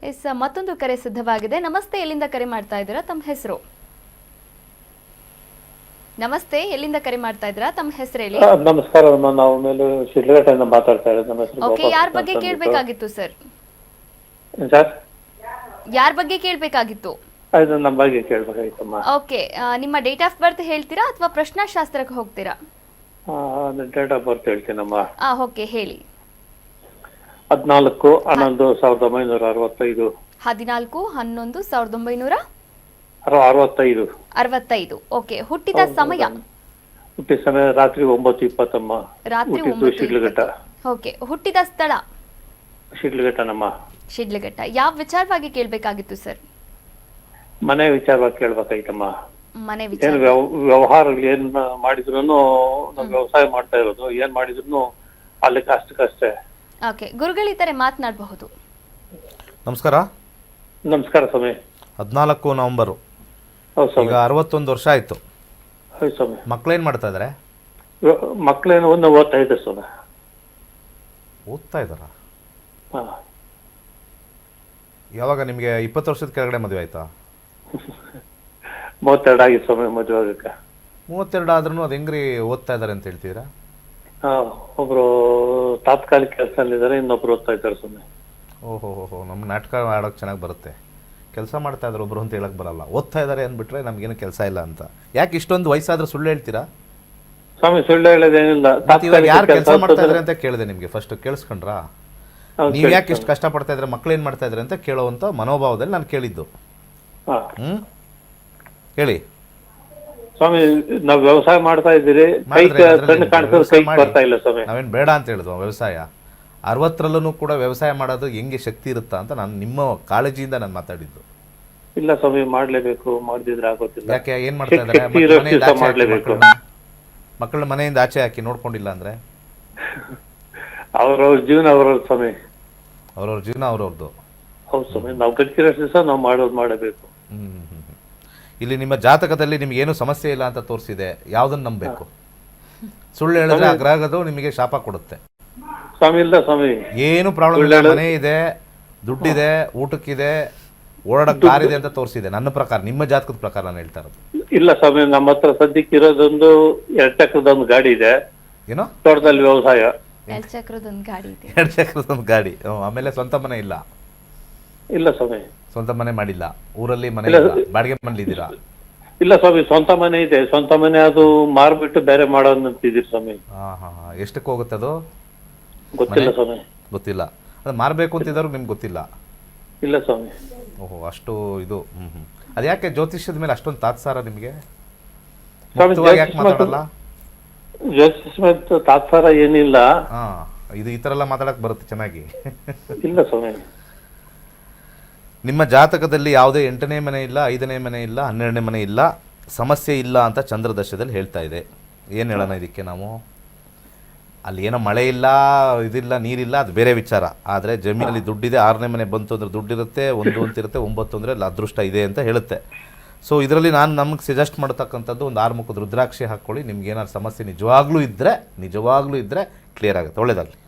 ಮತ್ತೊಂದು ಕರೆ ಸಿದ್ಧವಾಗಿದೆ. ನಮಸ್ತೆ, ಎಲ್ಲಿಂದ ಕರೆ ಮಾಡ್ತಾ ಇದ್ದೀರಾ? ತಮ್ಮ ಹೆಸರು? ನಮಸ್ತೆ, ಎಲ್ಲಿಂದ ಕರೆ ಮಾಡ್ತಾ ಇದ್ದೀರಾ? ತಮ್ಮ ಹೆಸರು ಹೇಳಿ. ನಮಸ್ಕಾರ, ನಾವು ಮೇಲೆ ಶಿಡ್ಲಘಟ್ಟದಿಂದ ಮಾತಾಡ್ತಾ ಇರೋದು. ನಮ್ಮ ಹೆಸರು ಓಕೆ, ಯಾರ ಬಗ್ಗೆ ಕೇಳಬೇಕಾಗಿತ್ತು ಸರ್? ಸರ್, ಯಾರ ಬಗ್ಗೆ ಕೇಳಬೇಕಾಗಿತ್ತು? ಅದು ನಮ್ಮ ಬಗ್ಗೆ ಕೇಳಬೇಕಾಗಿತ್ತಮ್ಮ. ಓಕೆ, ನಿಮ್ಮ ಡೇಟ್ ಆಫ್ ಬರ್ತ್ ಹೇಳ್ತೀರಾ ಅಥವಾ ಪ್ರಶ್ನಾಶಾಸ್ತ್ರಕ್ಕೆ ಹೋಗ್ತೀರಾ? ಡೇಟ್ ಆಫ್ ಬರ್ತ್ ಹೇಳ್ತೀನಮ್ಮ. ಓಕೆ, ಹೇಳಿ. 14/11/1965. 14/11/1965. ಓಕೆ, ಹುಟ್ಟಿದ ಸಮಯ? ಹುಟ್ಟಿದ ಸಮಯ ರಾತ್ರಿ 9:20 ರಾತ್ರಿ ಶಿಡ್ಲಘಟ್ಟ. ಓಕೆ, ಹುಟ್ಟಿದ ಸ್ಥಳ? ಶಿಡ್ಲಘಟ್ಟನಮ್ಮ. ಶಿಡ್ಲಘಟ್ಟ. ಯಾವ ವಿಚಾರವಾಗಿ ಕೇಳಬೇಕಾಗಿತ್ತು ಸರ್? ಮನೆ ವಿಚಾರವಾಗಿ ಕೇಳ್ಬೇಕಾಯ್ತಮ್ಮ. ಮನೆ ಏನ್ ವಿಚಾರ. ವ್ಯವಹಾರಗಳು ಏನ್ ಮಾಡಿದ್ರು ನಾವು ವ್ಯವಸಾಯ ಮಾಡ್ತಾ ಇರೋದು, ಏನ್ ಮಾಡಿದ್ರು ಅಲ್ಲಿ ಅಷ್ಟಕ್ಕಷ್ಟೇ. ಓಕೆ, ಗುರುಗಳು ಈ ತರ ಮಾತನಾಡಬಹುದು. ನಮಸ್ಕಾರ. ನಮಸ್ಕಾರ ಸ್ವಾಮಿ. 14 ನವಂಬರು. ಹೌದು ಸ್ವಾಮಿ. ಈಗ 61 ವರ್ಷ ಆಯಿತು. ಹೌದು ಸ್ವಾಮಿ. ಮಕ್ಕಳೇನು ಮಾಡ್ತಾ ಇದ್ದಾರೆ? ಮಕ್ಕಳೇನು ಒಂದು ಓದ್ತಾ ಇದ್ದಾರೆ ಸ್ವಾಮಿ. ಓದ್ತಾ ಇದ್ದಾರಾ? ಹಾ. ಯಾವಾಗ ನಿಮಗೆ 20 ವರ್ಷದ ಕೆಳಗಡೆ ಮದುವೆ ಆಯ್ತಾ? 32 ಆಗಿತ್ತು ಸ್ವಾಮಿ ಮದುವೆ ಆಗಕ್ಕೆ. 32 ಆದ್ರೂ ಅದು ಹೆಂಗ್ರಿ ಓದ್ತಾ ಇದ್ದಾರೆ ಅಂತ ಹೇಳ್ತೀರಾ? ಒಬ್ರು ತಾತ್ಕಾಲಿಕ ಕೆಲಸದಲ್ಲಿದ್ದಾರೆ, ಇನ್ನೊಬ್ರು ಓದ್ತಾ ಇದ್ದಾರೆ ಸ್ವಾಮಿ. ಓಹೋ, ನಮ್ಮ ನಾಟಕ ಆಡೋಕೆ ಚೆನ್ನಾಗಿ ಬರುತ್ತೆ. ಕೆಲಸ ಮಾಡ್ತಾ ಇದ್ದಾರೆ ಒಬ್ರು ಅಂತ ಹೇಳಕ್ ಬರಲ್ಲ. ಓದ್ತಾ ಇದ್ದಾರೆ ಅಂದ್ಬಿಟ್ರೆ ನಮ್ಗೇನು ಕೆಲಸ ಇಲ್ಲ ಅಂತ. ಯಾಕೆ ಇಷ್ಟೊಂದು ವಯಸ್ಸಾದ್ರೂ ಸುಳ್ಳು ಹೇಳ್ತೀರಾ? ಸ್ವಾಮಿ, ಸುಳ್ಳು ಹೇಳೋದೇನಿಲ್ಲ. ಇವಾಗ ಯಾರು ಕೆಲಸ ಮಾಡ್ತಾ ಇದ್ದಾರೆ ಅಂತ ಕೇಳಿದೆ ನಿಮಗೆ. ಫಸ್ಟ್ ಕೇಳಿಸ್ಕೊಂಡ್ರಾ? ನೀವು ಯಾಕೆ ಇಷ್ಟು ಕಷ್ಟಪಡ್ತಾ ಇದ್ರೆ, ಮಕ್ಳು ಏನ್ ಮಾಡ್ತಾ ಇದ್ರೆ ಅಂತ ಕೇಳುವಂತ ಮನೋಭಾವದಲ್ಲಿ ನಾನು ಕೇಳಿದ್ದು. ಹೇಳಿ ಸ್ವಾಮಿ. ನಾವು ವ್ಯವಸಾಯ ಮಾಡ್ತಾ ಇದ್ದೀರಿ, ಬರ್ತಾ ಇಲ್ಲ ಸ್ವಾಮಿ. ನಾವೇನು ಬೇಡ ಅಂತ ಹೇಳಿದ್ವು ವ್ಯವಸಾಯ. 60ರಲ್ಲೂ ಕೂಡ ವ್ಯವಸಾಯ ಮಾಡೋದು ಹೆಂಗೆ ಶಕ್ತಿ ಇರುತ್ತಾ ಅಂತ ನಾನು ನಿಮ್ಮ ಕಾಳಜಿಯಿಂದ ನಾನು ಮಾತಾಡಿದ್ದು. ಇಲ್ಲ ಸ್ವಾಮಿ, ಮಾಡ್ಲೇಬೇಕು, ಮಾಡದಿದ್ರೆ ಆಗೋದಿಲ್ಲ. ಯಾಕೆ ಏನ್ ಮಾಡ್ತಾ ಇದ್ದಾರೆ? ಮಕ್ಕಳ ಮನೆಯಿಂದ ಆಚೆ ಹಾಕಿ ನೋಡ್ಕೊಂಡಿಲ್ಲ ಅಂದ್ರೆ ಅವ್ರವ್ರ ಜೀವನ ಅವ್ರವ್ರ ಸ್ವಾಮಿ. ಅವ್ರವ್ರ ಜೀವನ ಅವ್ರವ್ರದ್ದು. ಹೌದು ಸ್ವಾಮಿ, ನಾವು ಬದುಕಿರೋ ದಿವಸ ನಾವು ಮಾಡಬೇಕು. ಇಲ್ಲಿ ನಿಮ್ಮ ಜಾತಕದಲ್ಲಿ ನಿಮ್ಗೆ ಏನು ಸಮಸ್ಯೆ ಇಲ್ಲ ಅಂತ ತೋರಿಸಿದೆ. ಯಾವ್ದನ್ನ ನಂಬಬೇಕು? ಸುಳ್ಳು ಹೇಳಿದ್ರೆ ಆ ಗ್ರಹಗಳು ನಿಮಗೆ ಶಾಪ ಕೊಡುತ್ತೆ. ಸ್ವಾಮಿ ಇಲ್ಲ ಸ್ವಾಮಿ, ಏನು ಪ್ರಾಬ್ಲಮ್ ಇಲ್ಲ. ಮನೆ ಇದೆ, ದುಡ್ಡಿದೆ, ಊಟಕ್ಕಿದೆ, ಓಡಾಡಕ್ ಕಾರ್ ಇದೆ ಅಂತ ತೋರಿಸಿದೆ. ನನ್ನ ಪ್ರಕಾರ, ನಿಮ್ಮ ಜಾತಕದ ಪ್ರಕಾರ ನಾನು ಹೇಳ್ತಾ ಇರೋದು. ಇಲ್ಲ ಸ್ವಾಮಿ, ನಮ್ಮ ಹತ್ರ ಸದ್ಯಕ್ಕೆ ಇರೋದೊಂದು 2 ಚಕ್ರದೊಂದು ಗಾಡಿ ಇದೆ. ಏನೋ ತೋಟದಲ್ಲಿ ವ್ಯವಸಾಯ. 2 ಚಕ್ರದೊಂದು ಗಾಡಿ ಇದೆ. 2 ಚಕ್ರದೊಂದು ಗಾಡಿ. ಆಮೇಲೆ ಸ್ವಂತ ಮನೆ ಇಲ್ಲ? ಇಲ್ಲ ಸ್ವಾಮಿ, ಸ್ವಂತ ಮನೆ ಮಾಡಿಲ್ಲ. ಊರಲ್ಲಿ ಮನೆ ಇಲ್ಲ, ಬಾಡಿಗೆ ಮನೇಲಿದ್ದೀರಾ? ಇಲ್ಲ ಸ್ವಾಮಿ, ಸ್ವಂತ ಮನೆ ಇದೆ. ಸ್ವಂತ ಮನೆ ಅದು ಮಾರ್ಬಿಟ್ಟು ಬೇರೆ ಮಾಡೋದಂತಿದ್ದೀರಿ ಸ್ವಾಮಿ. ಎಷ್ಟಕ್ಕೆ ಹೋಗುತ್ತೆ ಅದು? ಗೊತ್ತಿಲ್ಲ ಸ್ವಾಮಿ. ಗೊತ್ತಿಲ್ಲ. ಅದು ಮಾರಬೇಕು ಅಂತಿದ್ರು ನಿಮ್ಗೆ ಗೊತ್ತಿಲ್ಲ? ಇಲ್ಲ ಸ್ವಾಮಿ. ಓಹೋ, ಅಷ್ಟು ಇದು. ಅದ್ಯಾಕೆ ಜ್ಯೋತಿಷ್ಯದ ಮೇಲೆ ಅಷ್ಟೊಂದು ತಾತ್ಸಾರ ನಿಮಗೆ? ಯಾಕೆ ಮಾತಾಡಲ್ಲ? ಜ್ಯೋತಿಷ್ಯ ತಾತ್ಸಾರ ಏನಿಲ್ಲ. ಇದು ಈ ಥರ ಎಲ್ಲ ಮಾತಾಡಕ್ ಬರುತ್ತೆ ಚೆನ್ನಾಗಿ. ಇಲ್ಲ ಸ್ವಾಮಿ. ನಿಮ್ಮ ಜಾತಕದಲ್ಲಿ ಯಾವುದೇ 8ನೇ ಮನೆ ಇಲ್ಲ, 5ನೇ ಮನೆ ಇಲ್ಲ, 12ನೇ ಮನೆ ಇಲ್ಲ, ಸಮಸ್ಯೆ ಇಲ್ಲ ಅಂತ ಚಂದ್ರದಶದಲ್ಲಿ ಹೇಳ್ತಾ ಇದೆ. ಏನು ಹೇಳೋಣ ಇದಕ್ಕೆ ನಾವು? ಅಲ್ಲಿ ಏನೋ ಮಳೆ ಇಲ್ಲ, ಇದಿಲ್ಲ, ನೀರಿಲ್ಲ, ಅದು ಬೇರೆ ವಿಚಾರ. ಆದರೆ ಜಮೀನಲ್ಲಿ ದುಡ್ಡಿದೆ, 6ನೇ ಮನೆ ಬಂತು ಅಂದರೆ ದುಡ್ಡಿರುತ್ತೆ, 1 ಅಂತಿರುತ್ತೆ, 9 ಅಂದರೆ ಅಲ್ಲಿ ಅದೃಷ್ಟ ಇದೆ ಅಂತ ಹೇಳುತ್ತೆ. ಸೊ ಇದರಲ್ಲಿ ನಾನು ನಮಗೆ ಸಜೆಸ್ಟ್ ಮಾಡತಕ್ಕಂಥದ್ದು ಒಂದು 6 ಮುಖದ ರುದ್ರಾಕ್ಷಿ ಹಾಕ್ಕೊಳ್ಳಿ. ನಿಮ್ಗೆ ಏನಾದ್ರು ಸಮಸ್ಯೆ ನಿಜವಾಗ್ಲೂ ಇದ್ದರೆ ಕ್ಲಿಯರ್ ಆಗುತ್ತೆ. ಒಳ್ಳೆಯದಾಗಲಿ.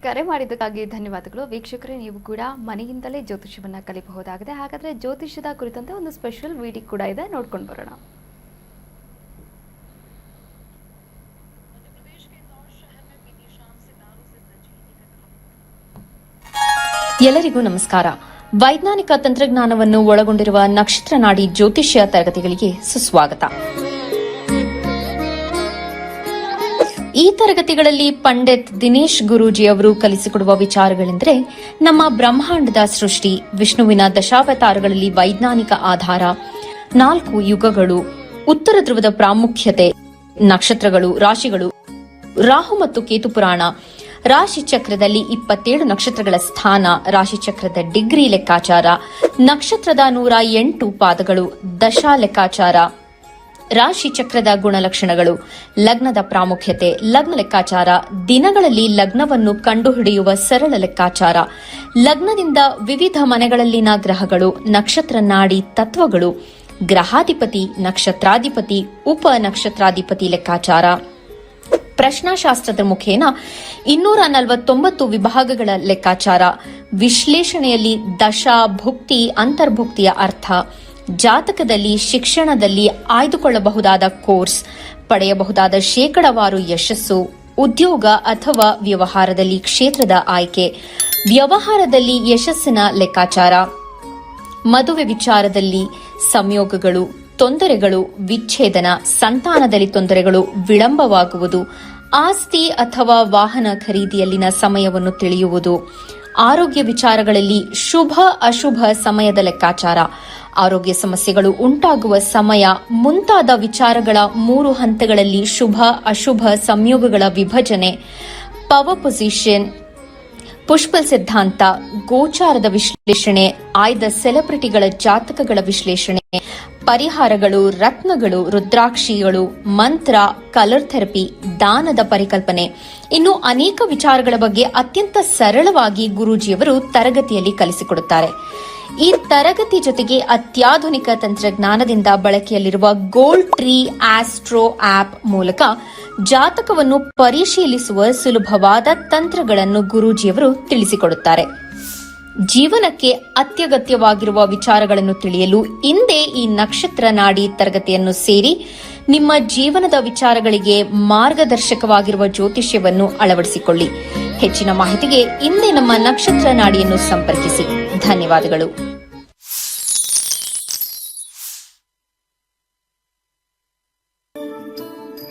ಕರೆ ಮಾಡಿದ್ದಕ್ಕಾಗಿ ಧನ್ಯವಾದಗಳು. ವೀಕ್ಷಕರೇ, ನೀವು ಕೂಡ ಮನೆಯಿಂದಲೇ ಜ್ಯೋತಿಷ್ಯವನ್ನು ಕಲಿಯಬಹುದಾಗಿದೆ. ಹಾಗಾದರೆ ಜ್ಯೋತಿಷ್ಯದ ಕುರಿತಂತೆ ಒಂದು ಸ್ಪೆಷಲ್ ವಿಡಿಯೋ ಕೂಡ ಇದೆ, ನೋಡ್ಕೊಂಡು ಬರೋಣ. ಎಲ್ಲರಿಗೂ ನಮಸ್ಕಾರ. ವೈಜ್ಞಾನಿಕ ತಂತ್ರಜ್ಞಾನವನ್ನು ಒಳಗೊಂಡಿರುವ ನಕ್ಷತ್ರ ನಾಡಿ ಜ್ಯೋತಿಷ್ಯ ತರಗತಿಗಳಿಗೆ ಸುಸ್ವಾಗತ. ಈ ತರಗತಿಗಳಲ್ಲಿ ಪಂಡಿತ್ ದಿನೇಶ್ ಗುರೂಜಿ ಅವರು ಕಲಿಸಿಕೊಡುವ ವಿಚಾರಗಳೆಂದರೆ ನಮ್ಮ ಬ್ರಹ್ಮಾಂಡದ ಸೃಷ್ಟಿ, ವಿಷ್ಣುವಿನ ದಶಾವತಾರಗಳಲ್ಲಿ ವೈಜ್ಞಾನಿಕ ಆಧಾರ, 4 ಯುಗಗಳು, ಉತ್ತರ ಧ್ರುವದ ಪ್ರಾಮುಖ್ಯತೆ, ನಕ್ಷತ್ರಗಳು, ರಾಶಿಗಳು, ರಾಹು ಮತ್ತು ಕೇತು ಪುರಾಣ, ರಾಶಿ ಚಕ್ರದಲ್ಲಿ 27 ನಕ್ಷತ್ರಗಳ ಸ್ಥಾನ, ರಾಶಿ ಚಕ್ರದ ಡಿಗ್ರಿ ಲೆಕ್ಕಾಚಾರ, ನಕ್ಷತ್ರದ 108 ಪಾದಗಳು, ದಶಾ ಲೆಕ್ಕಾಚಾರ, ರಾಶಿ ಚಕ್ರದ ಗುಣಲಕ್ಷಣಗಳು, ಲಗ್ನದ ಪ್ರಾಮುಖ್ಯತೆ, ಲಗ್ನ ಲೆಕ್ಕಾಚಾರ, ದಿನಗಳಲ್ಲಿ ಲಗ್ನವನ್ನು ಕಂಡುಹಿಡಿಯುವ ಸರಳ ಲೆಕ್ಕಾಚಾರ, ಲಗ್ನದಿಂದ ವಿವಿಧ ಮನೆಗಳಲ್ಲಿನ ಗ್ರಹಗಳು, ನಕ್ಷತ್ರ ನಾಡಿ ತತ್ವಗಳು, ಗ್ರಹಾಧಿಪತಿ, ನಕ್ಷತ್ರಾಧಿಪತಿ, ಉಪ ನಕ್ಷತ್ರಾಧಿಪತಿ ಲೆಕ್ಕಾಚಾರ, ಪ್ರಶ್ನಾಶಾಸ್ತ್ರದ ಮುಖೇನ 249 ವಿಭಾಗಗಳ ಲೆಕ್ಕಾಚಾರ, ವಿಶ್ಲೇಷಣೆಯಲ್ಲಿ ದಶಾ, ಭುಕ್ತಿ, ಅಂತರ್ಭುಕ್ತಿಯ ಅರ್ಥ, ಜಾತಕದಲ್ಲಿ, ಶಿಕ್ಷಣದಲ್ಲಿ ಆಯ್ದುಕೊಳ್ಳಬಹುದಾದ ಕೋರ್ಸ್, ಪಡೆಯಬಹುದಾದ ಶೇಕಡವಾರು ಯಶಸ್ಸು, ಉದ್ಯೋಗ ಅಥವಾ ವ್ಯವಹಾರದಲ್ಲಿ ಕ್ಷೇತ್ರದ ಆಯ್ಕೆ, ವ್ಯವಹಾರದಲ್ಲಿ ಯಶಸ್ಸಿನ ಲೆಕ್ಕಾಚಾರ, ಮದುವೆ ವಿಚಾರದಲ್ಲಿ ಸಂಯೋಗಗಳು, ತೊಂದರೆಗಳು, ವಿಚ್ಛೇದನ, ಸಂತಾನದಲ್ಲಿ ತೊಂದರೆಗಳು, ವಿಳಂಬವಾಗುವುದು, ಆಸ್ತಿ ಅಥವಾ ವಾಹನ ಖರೀದಿಯಲ್ಲಿನ ಸಮಯವನ್ನು ತಿಳಿಯುವುದು, ಆರೋಗ್ಯ ವಿಚಾರಗಳಲ್ಲಿ ಶುಭ ಅಶುಭ ಸಮಯದ ಲೆಕ್ಕಾಚಾರ, ಆರೋಗ್ಯ ಸಮಸ್ಯೆಗಳು ಉಂಟಾಗುವ ಸಮಯ ಮುಂತಾದ ವಿಚಾರಗಳ 3 ಹಂತಗಳಲ್ಲಿ ಶುಭ ಅಶುಭ ಸಂಯೋಗಗಳ ವಿಭಜನೆ, ಪವರ್ ಪೊಸಿಷನ್, ಪುಷ್ಪಲ್ ಸಿದ್ಧಾಂತ, ಗೋಚಾರದ ವಿಶ್ಲೇಷಣೆ, ಆಯ್ದ ಸೆಲೆಬ್ರಿಟಿಗಳ ಜಾತಕಗಳ ವಿಶ್ಲೇಷಣೆ, ಪರಿಹಾರಗಳು, ರತ್ನಗಳು, ರುದ್ರಾಕ್ಷಿಗಳು, ಮಂತ್ರ, ಕಲರ್ ಥೆರಪಿ, ದಾನದ ಪರಿಕಲ್ಪನೆ, ಇನ್ನು ಅನೇಕ ವಿಚಾರಗಳ ಬಗ್ಗೆ ಅತ್ಯಂತ ಸರಳವಾಗಿ ಗುರೂಜಿಯವರು ತರಗತಿಯಲ್ಲಿ ಕಲಿಸಿಕೊಡುತ್ತಾರೆ. ಈ ತರಗತಿ ಜೊತೆಗೆ ಅತ್ಯಾಧುನಿಕ ತಂತ್ರಜ್ಞಾನದಿಂದ ಬಳಕೆಯಲ್ಲಿರುವ ಗೋಲ್ಡ್ ಟ್ರೀ ಆಸ್ಟ್ರೋ ಆಪ್ ಮೂಲಕ ಜಾತಕವನ್ನು ಪರಿಶೀಲಿಸುವ ಸುಲಭವಾದ ತಂತ್ರಗಳನ್ನು ಗುರೂಜಿಯವರು ತಿಳಿಸಿಕೊಡುತ್ತಾರೆ. ಜೀವನಕ್ಕೆ ಅತ್ಯಗತ್ಯವಾಗಿರುವ ವಿಚಾರಗಳನ್ನು ತಿಳಿಯಲು ಇಂದೇ ಈ ನಕ್ಷತ್ರ ನಾಡಿ ತರಗತಿಯನ್ನು ಸೇರಿ ನಿಮ್ಮ ಜೀವನದ ವಿಚಾರಗಳಿಗೆ ಮಾರ್ಗದರ್ಶಕವಾಗಿರುವ ಜ್ಯೋತಿಷ್ಯವನ್ನು ಅಳವಡಿಸಿಕೊಳ್ಳಿ. ಹೆಚ್ಚಿನ ಮಾಹಿತಿಗೆ ಇಂದೇ ನಮ್ಮ ನಕ್ಷತ್ರ ನಾಡಿಯನ್ನು ಸಂಪರ್ಕಿಸಿ. ಧನ್ಯವಾದಗಳು.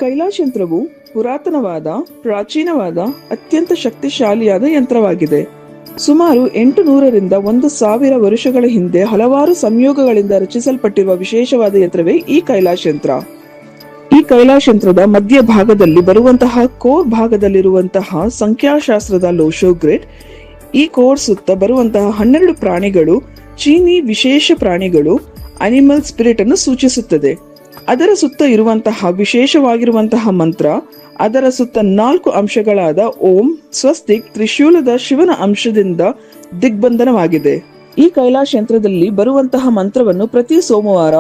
ಕೈಲಾಶ್ ಯಂತ್ರವು ಪುರಾತನವಾದ, ಪ್ರಾಚೀನವಾದ, ಅತ್ಯಂತ ಶಕ್ತಿಶಾಲಿಯಾದ ಯಂತ್ರವಾಗಿದೆ. ಸುಮಾರು 800ರಿಂದ 1000 ವರ್ಷಗಳ ಹಿಂದೆ ಹಲವಾರು ಸಂಯೋಗಗಳಿಂದ ರಚಿಸಲ್ಪಟ್ಟಿರುವ ವಿಶೇಷವಾದ ಯಂತ್ರವೇ ಈ ಕೈಲಾಶ್ ಯಂತ್ರ. ಈ ಕೈಲಾಶ್ ಯಂತ್ರದ ಮಧ್ಯ ಭಾಗದಲ್ಲಿ ಬರುವಂತಹ ಕೋರ್ ಭಾಗದಲ್ಲಿರುವಂತಹ ಸಂಖ್ಯಾಶಾಸ್ತ್ರದ ಲೋಶೋ ಗ್ರಿಡ್, ಈ ಕೋರ್ ಸುತ್ತ ಬರುವಂತಹ 12 ಪ್ರಾಣಿಗಳು ಚೀನಿ ವಿಶೇಷ ಪ್ರಾಣಿಗಳು, ಅನಿಮಲ್ ಸ್ಪಿರಿಟ್ ಅನ್ನು ಸೂಚಿಸುತ್ತದೆ. ಅದರ ಸುತ್ತ ಇರುವಂತಹ ವಿಶೇಷವಾಗಿರುವಂತಹ ಮಂತ್ರ, ಅದರ ಸುತ್ತ 4 ಅಂಶಗಳಾದ ಓಂ, ಸ್ವಸ್ತಿಕ್, ತ್ರಿಶೂಲದ ಶಿವನ ಅಂಶದಿಂದ ದಿಗ್ಬಂಧನವಾಗಿದೆ. ಈ ಕೈಲಾಶ್ ಯಂತ್ರದಲ್ಲಿ ಬರುವಂತಹ ಮಂತ್ರವನ್ನು ಪ್ರತಿ ಸೋಮವಾರ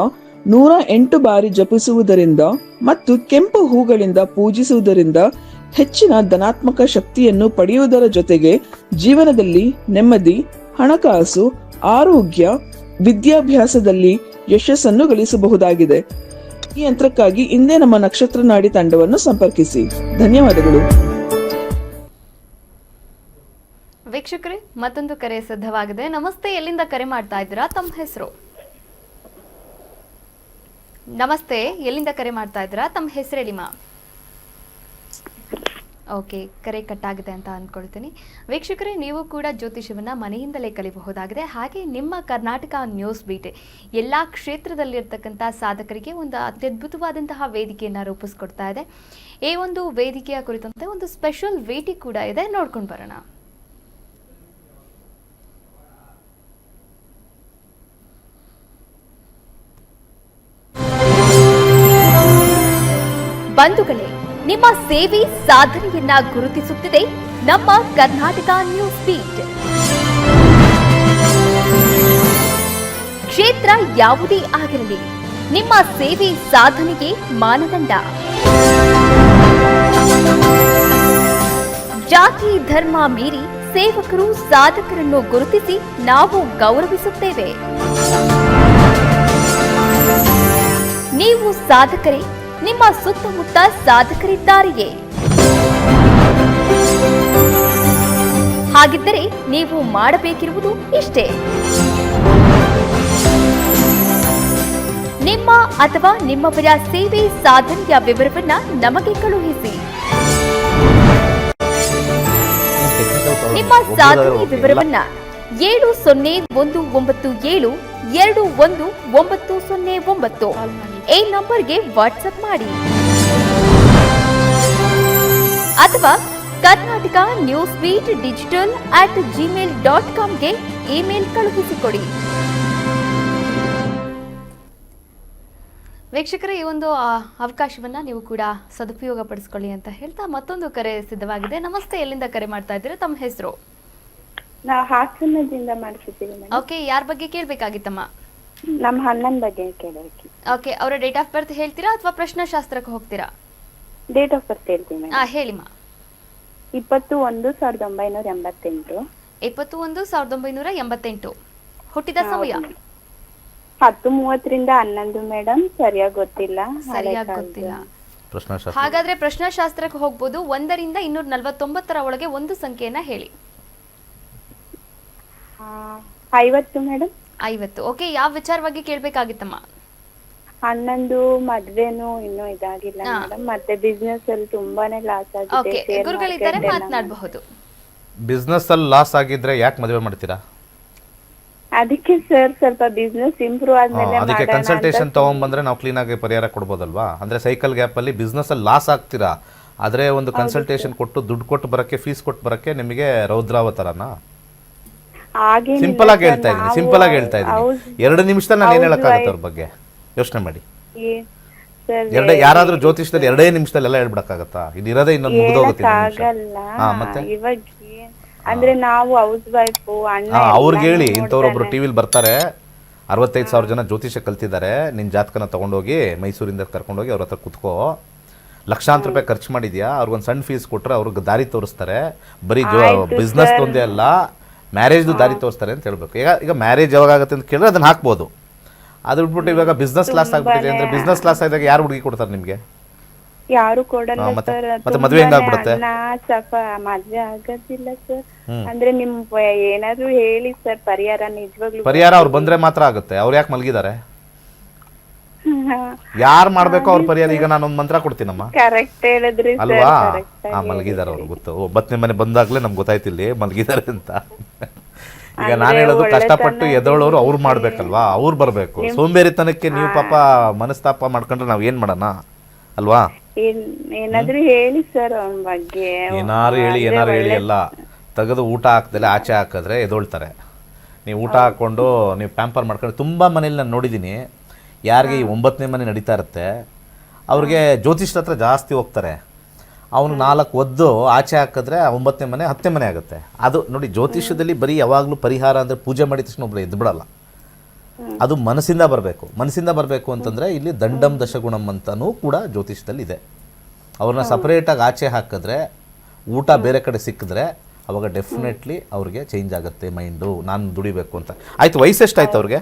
108 ಬಾರಿ ಜಪಿಸುವುದರಿಂದ ಮತ್ತು ಕೆಂಪು ಹೂಗಳಿಂದ ಪೂಜಿಸುವುದರಿಂದ ಹೆಚ್ಚಿನ ಧನಾತ್ಮಕ ಶಕ್ತಿಯನ್ನು ಪಡೆಯುವುದರ ಜೊತೆಗೆ ಜೀವನದಲ್ಲಿ ನೆಮ್ಮದಿ, ಹಣಕಾಸು, ಆರೋಗ್ಯ, ವಿದ್ಯಾಭ್ಯಾಸದಲ್ಲಿ ಯಶಸ್ಸನ್ನು ಗಳಿಸಬಹುದಾಗಿದೆ. ಈ ಯಂತ್ರಕ್ಕಾಗಿ ಇಂದೇ ನಮ್ಮ ನಕ್ಷತ್ರ ನಾಡಿ ತಂಡವನ್ನು ಸಂಪರ್ಕಿಸಿ. ಧನ್ಯವಾದಗಳು. ವೀಕ್ಷಕರೇ, ಮತ್ತೊಂದು ಕರೆ ಸಿದ್ಧವಾಗಿದೆ. ನಮಸ್ತೆ, ಎಲ್ಲಿಂದ ಕರೆ ಮಾಡ್ತಾ ಇದ್ದೀರಾ? ತಮ್ಮ ಹೆಸರು? ನಮಸ್ತೆ, ಎಲ್ಲಿಂದ ಕರೆ ಮಾಡ್ತಾ ಇದ್ದೀರಾ? ತಮ್ಮ ಹೆಸರು ಹೇಳಿ ಮಾ. ಓಕೆ, ಕರೆ ಕಟ್ಟಾಗಿದೆ ಅಂತ ಅಂದ್ಕೊಳ್ತೀನಿ. ವೀಕ್ಷಕರೇ, ನೀವು ಕೂಡ ಜ್ಯೋತಿಷ್ಯವನ್ನು ಮನೆಯಿಂದಲೇ ಕಲಿಯಬಹುದಾಗಿದೆ. ಹಾಗೆ ನಿಮ್ಮ ಕರ್ನಾಟಕ ನ್ಯೂಸ್ ಬೀಟ್ ಎಲ್ಲ ಕ್ಷೇತ್ರದಲ್ಲಿರ್ತಕ್ಕಂಥ ಸಾಧಕರಿಗೆ ಒಂದು ಅತ್ಯದ್ಭುತವಾದಂತಹ ವೇದಿಕೆಯನ್ನು ರೂಪಿಸ್ಕೊಡ್ತಾ ಇದೆ. ಈ ಒಂದು ವೇದಿಕೆಯ ಕುರಿತಂತೆ ಒಂದು ಸ್ಪೆಷಲ್ ವೇಟಿ ಕೂಡ ಇದೆ, ನೋಡ್ಕೊಂಡು ಬರೋಣ. ಬಂಧುಗಳೇ, ನಿಮ್ಮ ಸೇವೆ ಸಾಧನೆಯನ್ನ ಗುರುತಿಸುತ್ತಿದೆ ನಮ್ಮ ಕರ್ನಾಟಕ ನ್ಯೂಸ್ ಬೀಟ್. ಕ್ಷೇತ್ರ ಯಾವುದೇ ಆಗಿರಲಿ, ನಿಮ್ಮ ಸೇವೆ ಸಾಧನೆಗೆ ಮಾನದಂಡ. ಜಾತಿ ಧರ್ಮ ಮೀರಿ ಸೇವಕರು ಸಾಧಕರನ್ನು ಗುರುತಿಸಿ ನಾವು ಗೌರವಿಸುತ್ತೇವೆ. ನೀವು ಸಾಧಕರೇ, ನಿಮ್ಮ ಸುತ್ತಮುತ್ತ ಸಾಧಕರಿದ್ದಾರೆಯೇ? ಹಾಗಿದ್ದರೆ ನೀವು ಮಾಡಬೇಕಿರುವುದು ಇಷ್ಟೇ. ನಿಮ್ಮ ಅಥವಾ ನಿಮ್ಮವರ ಸೇವೆ ಸಾಧನೆಯ ವಿವರವನ್ನ ನಮಗೆ ಕಳುಹಿಸಿ. ನಿಮ್ಮ ಸಾಧನೆ ವಿವರವನ್ನ 7019721909 ಈ ನಂಬರ್ಗೆ ವಾಟ್ಸ್ಆಪ್ ಮಾಡಿ ಅಥವಾ ಕರ್ನಾಟಕ ನ್ಯೂಸ್ ಬೀಟ್ ಡಿಜಿಟಲ್ @gmail.comಗೆ ಇಮೇಲ್ ಕಳುಹಿಸಿಕೊಡಿ. ವೀಕ್ಷಕರೇ, ಈ ಒಂದು ಅವಕಾಶವನ್ನ ನೀವು ಕೂಡ ಸದುಪಯೋಗ ಪಡಿಸ್ಕೊಳ್ಳಿ ಅಂತ ಹೇಳ್ತಾ ಮತ್ತೊಂದು ಕರೆ ಸಿದ್ಧವಾಗಿದೆ. ನಮಸ್ತೆ, ಎಲ್ಲಿಂದ ಕರೆ ಮಾಡ್ತಾ ಇದ್ದೀರಾ? ತಮ್ಮ ಹೆಸರು? ನಾವು ಹಾಸನದಿಂದ ಮಾಡ್ತಿದ್ದೀವಿ ಮೇಡಮ್. ಓಕೆ, ಯಾರ ಬಗ್ಗೆ ಕೇಳಬೇಕಾಗಿತ್ತಮ್ಮ? ನಮ್ಮ ಅಣ್ಣನ ಬಗ್ಗೆ ಕೇಳೋಕೆ. ಓಕೆ, ಅವರ ಡೇಟ್ ಆಫ್ ಬರ್ತ್ ಹೇಳ್ತೀರಾ ಅಥವಾ ಪ್ರಶ್ನಾಶಾಸ್ತ್ರಕ್ಕೆ ಹೋಗ್ತೀರಾ? ಡೇಟ್ ಆಫ್ ಬರ್ತ್ ಹೇಳ್ತೀವಿ ಮೇಡಮ್. ಹೇಳಿಮ್ಮ. 21/1988. 21/1988. ಹುಟ್ಟಿದ ಸಮಯ? 10:30 11 ಮೇಡಮ್. ಸರಿಯಾಗಿ ಗೊತ್ತಿಲ್ಲ. ಸರಿಯಾಗಿ ಗೊತ್ತಿಲ್ಲ. ಪ್ರಶ್ನಾಶಾಸ್ತ್ರ. ಹಾಗಾದ್ರೆ ಪ್ರಶ್ನಾಶಾಸ್ತ್ರಕ್ಕೆ ಹೋಗ್ಬೋದು. 1ರಿಂದ 249 ಒಳಗೆ ಒಂದು ಸಂಖ್ಯೆಯನ್ನ ಹೇಳಿ. 50 ಮೇಡಮ್. 50. ಓಕೆ, ಯಾವ ವಿಚಾರವಾಗಿ ಕೇಳ್ಬೇಕಾಗಿತ್ತಮ್ಮ? ಅಣ್ಣಂದು ಮದ್ವೆನು ಇನ್ನೂ ಇದಾಗಿಲ್ಲ ಮೇಡಮ್. ಮತ್ತೆ ಬಿಸ್ನೆಸ್ ಅಲ್ಲಿ ತುಂಬಾನೇ ಲಾಸ್ ಆಗಿದೆ. ಓಕೆ, ಗುರುಗಳಿದ್ದಾರೆ, ಮಾತನಾಡಬಹುದು. ಬಿಸ್ನೆಸ್ ಅಲ್ಲಿ ಲಾಸ್ ಆಗಿದ್ರೆ ಯಾಕೆ ಮದುವೆ ಮಾಡ್ತೀರಾ? ಅದಕ್ಕೆ ಸರ್ ಸ್ವಲ್ಪ ಬಿಸ್ನೆಸ್ ಇಂಪ್ರೂವ್ ಆದ್ಮೇಲೆ ಅದಕ್ಕೆ ಕನ್ಸಲ್ಟೇಷನ್ ತಗೊಂಡ್ಬಂದ್ರೆ ನಾವು ಕ್ಲೀನ್ ಆಗಿ ಪರಿಹಾರ ಕೊಡ್ಬೋದಲ್ವಾ? ಅಂದ್ರೆ ಸೈಕಲ್ ಗ್ಯಾಪ್ ಅಲ್ಲಿ ಬಿಸ್ನೆಸ್ ಅಲ್ಲಿ ಲಾಸ್ ಆಗ್ತೀರಾ, ಆದ್ರೆ ಒಂದು ಕನ್ಸಲ್ಟೇಷನ್ ಕೊಟ್ಟು ದುಡ್ಡು ಕೊಟ್ಟು ಬರಕ್ಕೆ, ಫೀಸ್ ಕೊಟ್ಟು ಬರಕ್ಕೆ ನಿಮಗೆ ರೌದ್ರಾವತಾರನ? ಸಿಂಪಲ್ ಆಗಿ ಹೇಳ್ತಾ ಇದ್ದೀನಿ. 2 ನಿಮಿಷದಲ್ಲಿ ನಾನು ಏನ್ ಹೇಳಕ್ಕಾಗತ್ತೆ ಅವ್ರ ಬಗ್ಗೆ? ಯೋಚನೆ ಮಾಡಿ. ಯಾರಾದ್ರೂ ಜ್ಯೋತಿಷದಲ್ಲಿ 2 ನಿಮಿಷದಲ್ಲಿ ಎಲ್ಲ ಹೇಳ್ಬಿಡಕ್ಕಾಗತ್ತಾ? ಇದಿರೋದೇ ಇನ್ನೊಂದು ಮುಗಿದೋಗುತ್ತೆ. ಮತ್ತೆ ಅಂದ್ರೆ ನಾವು ಹೌಸ್ ವೈಫ್ ಅಣ್ಣ ಅವ್ರಿಗೆ ಹೇಳಿ, ಇಂಥವ್ರೊಬ್ರು ಟಿವಿಲಿ ಬರ್ತಾರೆ, 65,000 ಜನ ಜ್ಯೋತಿಷ ಕಲ್ತಿದ್ದಾರೆ, ನಿನ್ನ ಜಾತಕನ ತಗೊಂಡೋಗಿ ಮೈಸೂರಿಂದ ಕರ್ಕೊಂಡೋಗಿ ಅವ್ರ ಹತ್ರ ಕುತ್ಕೋ, ಲಕ್ಷಾಂತರ ರೂಪಾಯಿ ಖರ್ಚು ಮಾಡಿದ್ಯಾ, ಅವ್ರಿಗೊಂದು ಸಣ್ಣ ಫೀಸ್ ಕೊಟ್ಟರೆ ಅವ್ರಿಗೆ ದಾರಿ ತೋರಿಸ್ತಾರೆ. ಬರೀ ಬಿಸ್ನೆಸ್ ಒಂದೇ ಅಲ್ಲ, ಮ್ಯಾರೇಜ್ದು ದಾರಿ ತೋರಿಸ್ತಾರೆ ಅಂತ ಹೇಳ್ಬೇಕು. ಈಗ ಮ್ಯಾರೇಜ್ ಯಾವಾಗ ಆಗುತ್ತೆ ಅಂತ ಕೇಳಿದ್ರೆ ಅದನ್ನ ಹಾಕ್ಬೋದು. ಅದು ಬಿಟ್ಬಿಟ್ಟು ಇವಾಗ ಬಿಸ್ನೆಸ್ ಲಾಸ್ ಆಗ್ಬಿಟ್ಟಿದೆ ಅಂದ್ರೆ, ಬಿಸ್ನೆಸ್ ಲಾಸ್ ಆದಾಗ ಯಾರು ಹುಡುಗಿ ಕೊಡ್ತಾರೆ ನಿಮಗೆ? ಯಾರು ಕೊಡಲ್ಲ ಸರ್. ಮತ್ತೆ ಮದುವೆ ಹೆಂಗಾಗ್ಬಿಡುತ್ತೆ? ಮದ್ವೆ ಆಗೋದಿಲ್ಲ ಸರ್. ಅಂದ್ರೆ ನಿಮ್ ಏನಾದ್ರು ಹೇಳಿ ಸರ್ ಪರಿಹಾರ. ನಿಜವಾಗ್ಲೂ ಪರಿಹಾರ ಅವ್ರು ಬಂದ್ರೆ ಮಾತ್ರ ಆಗುತ್ತೆ. ಅವ್ರು ಯಾಕೆ ಮಲಗಿದ್ದಾರೆ? ಯಾರು ಮಾಡ್ಬೇಕು ಅವ್ರ ಪರಿಹಾರ? ಈಗ ನಾನೊಂದು ಮಂತ್ರ ಕೊಡ್ತೀನಮ್ಮ, ಕರೆಕ್ಟ್ ಹೇಳಿದ್ರಿ ಅಲ್ವಾ? ಮಲಗಿದ್ದಾರೆ ಅವ್ರು, ಗೊತ್ತು. 9ನೇ ಮನೆ ಬಂದಾಗ್ಲೇ ನಮ್ಗೆ ಗೊತ್ತಾಯ್ತಿಲ್ಲಿ ಮಲಗಿದ್ದಾರೆ ಅಂತ. ಈಗ ನಾನು ಹೇಳೋದು, ಕಷ್ಟಪಟ್ಟು ಎದೋಳವ್ರು ಅವ್ರು ಮಾಡ್ಬೇಕಲ್ವಾ? ಅವ್ರು ಬರ್ಬೇಕು. ಸೋಂಬೇರಿತನಕ್ಕೆ ನೀವು ಪಾಪ ಮನಸ್ತಾಪ ಮಾಡ್ಕೊಂಡ್ರೆ ನಾವ್ ಏನ್ ಮಾಡೋಣ ಅಲ್ವಾ? ಏನಾದ್ರು ಹೇಳಿ ಸರ್ ಅವನ ಬಗ್ಗೆ. ಏನಾರು ಹೇಳಿ ಎಲ್ಲ ತೆಗೆದು ಊಟ ಹಾಕ್ದಲೆ ಆಚೆ ಹಾಕಿದ್ರೆ ಎದೊಳ್ತಾರೆ. ನೀವು ಊಟ ಹಾಕ್ಕೊಂಡು ನೀವು ಪ್ಯಾಂಪರ್ ಮಾಡ್ಕೊಂಡು, ತುಂಬ ಮನೇಲಿ ನಾನು ನೋಡಿದ್ದೀನಿ, ಯಾರಿಗೆ ಈ 9ನೇ ಮನೆ ನಡೀತಾ ಇರುತ್ತೆ ಅವ್ರಿಗೆ ಜ್ಯೋತಿಷ್ರ ಹತ್ರ ಜಾಸ್ತಿ ಹೋಗ್ತಾರೆ. ಅವನು 4 ಒದ್ದು ಆಚೆ ಹಾಕಿದ್ರೆ 9ನೇ ಮನೆ 10ನೇ ಮನೆ ಆಗುತ್ತೆ. ಅದು ನೋಡಿ, ಜ್ಯೋತಿಷ್ಯದಲ್ಲಿ ಬರೀ ಯಾವಾಗಲೂ ಪರಿಹಾರ ಅಂದರೆ ಪೂಜೆ ಮಾಡಿದ ತಕ್ಷಣ ಒಬ್ಬರು ಎದ್ದು ಬಿಡಲ್ಲ. ಅದು ಮನಸ್ಸಿಂದ ಬರಬೇಕು ಅಂತಂದರೆ ಇಲ್ಲಿ ದಂಡಂ ದಶಗುಣಂ ಅಂತಲೂ ಕೂಡ ಜ್ಯೋತಿಷ್ಯದಲ್ಲಿ ಇದೆ. ಅವ್ರನ್ನ ಸಪ್ರೇಟಾಗಿ ಆಚೆ ಹಾಕಿದ್ರೆ, ಊಟ ಬೇರೆ ಕಡೆ ಸಿಕ್ಕಿದ್ರೆ ಅವಾಗ ಡೆಫಿನೆಟ್ಲಿ ಅವ್ರಿಗೆ ಚೇಂಜ್ ಆಗುತ್ತೆ ಮೈಂಡು, ನಾನು ದುಡಿಬೇಕು ಅಂತ. ಆಯ್ತು, ವಯಸ್ಸು ಎಷ್ಟಾಯ್ತು ಅವ್ರಿಗೆ?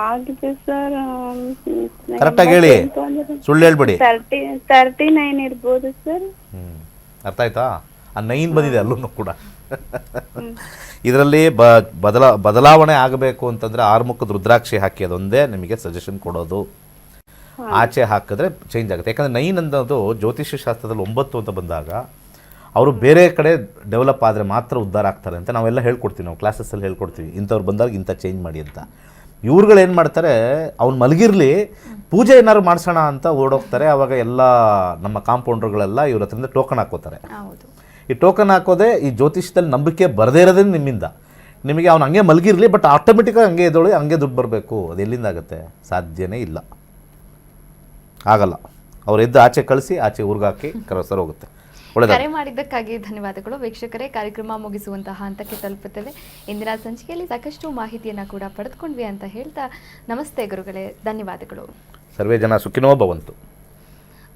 ಆಗಿದೆ ಸರ್. ಕರೆಕ್ಟಾಗಿ ಹೇಳಿ, ಸುಳ್ಳು ಹೇಳ್ಬೇಡಿ. 39 ಇರ್ಬೋದು ಸರ್. ಅರ್ಥ ಆಯ್ತಾ? ಆ 9 ಬಂದಿದೆ ಅಲ್ಲೂ ಕೂಡ. ಇದರಲ್ಲಿ ಬದಲಾವಣೆ ಆಗಬೇಕು ಅಂತಂದ್ರೆ ಆರ್ಮುಖದ ರುದ್ರಾಕ್ಷಿ ಹಾಕಿ, ಅದೊಂದೇ ನಿಮಗೆ ಸಜೆಷನ್ ಕೊಡೋದು. ಆಚೆ ಹಾಕಿದ್ರೆ ಚೇಂಜ್ ಆಗುತ್ತೆ. ಯಾಕಂದರೆ 9 ಅನ್ನೋದು ಜ್ಯೋತಿಷ್ಯ ಶಾಸ್ತ್ರದಲ್ಲಿ 9 ಅಂತ ಬಂದಾಗ ಅವರು ಬೇರೆ ಕಡೆ ಡೆವಲಪ್ ಆದರೆ ಮಾತ್ರ ಉದ್ಧಾರ ಆಗ್ತಾರೆ ಅಂತ ನಾವೆಲ್ಲ ಹೇಳ್ಕೊಡ್ತೀವಿ. ನಾವು ಕ್ಲಾಸಸ್ಸಲ್ಲಿ ಹೇಳ್ಕೊಡ್ತೀವಿ, ಇಂಥವ್ರು ಬಂದಾಗ ಇಂಥ ಚೇಂಜ್ ಮಾಡಿ ಅಂತ. ಇವ್ರುಗಳು ಏನು ಮಾಡ್ತಾರೆ, ಅವ್ನು ಮಲಗಿರಲಿ, ಪೂಜೆ ಏನಾದ್ರು ಮಾಡಿಸೋಣ ಅಂತ ಓಡೋಗ್ತಾರೆ. ಆವಾಗ ಎಲ್ಲ ನಮ್ಮ ಕಾಂಪೌಂಡರ್ಗಳೆಲ್ಲ ಇವ್ರ ಹತ್ರದಿಂದ ಟೋಕನ್ ಹಾಕೋತಾರೆ. ಈ ಟೋಕನ್ ಹಾಕೋದೇ ಈ ಜ್ಯೋತಿಷ್ಯದಲ್ಲಿ ನಂಬಿಕೆ ಬರದೇ ಇರೋದೇ ನಿಮ್ಮಿಂದ. ನಿಮಗೆ ಅವ್ನು ಹಂಗೆ ಮಲಗಿರಲಿ, ಬಟ್ ಆಟೋಮೆಟಿಕ್ಕಾಗಿ ಹಂಗೆ ಎದ್ದೊಳಿ ಹಂಗೆ ದುಡ್ಡು ಬರಬೇಕು, ಅದು ಎಲ್ಲಿಂದ ಆಗುತ್ತೆ? ಸಾಧ್ಯನೇ ಇಲ್ಲ, ಆಗಲ್ಲ. ಅವ್ರು ಎದ್ದು ಆಚೆ ಕಳಿಸಿ ಆಚೆ ಊರ್ಗಾಕಿ ಸರ್ ಹೋಗುತ್ತೆ. ಕರೆ ಮಾಡಿದ್ದಕ್ಕಾಗಿ ಧನ್ಯವಾದಗಳು. ವೀಕ್ಷಕರೇ, ಕಾರ್ಯಕ್ರಮ ಮುಗಿಸುವಂತಹ ಹಂತಕ್ಕೆ ತಲುಪುತ್ತೇವೆ. ಇಂದಿನ ಸಂಚಿಕೆಯಲ್ಲಿ ಸಾಕಷ್ಟು ಮಾಹಿತಿಯನ್ನು ಕೂಡ ಪಡೆದುಕೊಂಡ್ವಿ ಅಂತ ಹೇಳ್ತಾ, ನಮಸ್ತೆ ಗುರುಗಳೇ, ಧನ್ಯವಾದಗಳು. ಸರ್ವೇ ಜನ ಸುಖಿನೋ ಭವಂತು.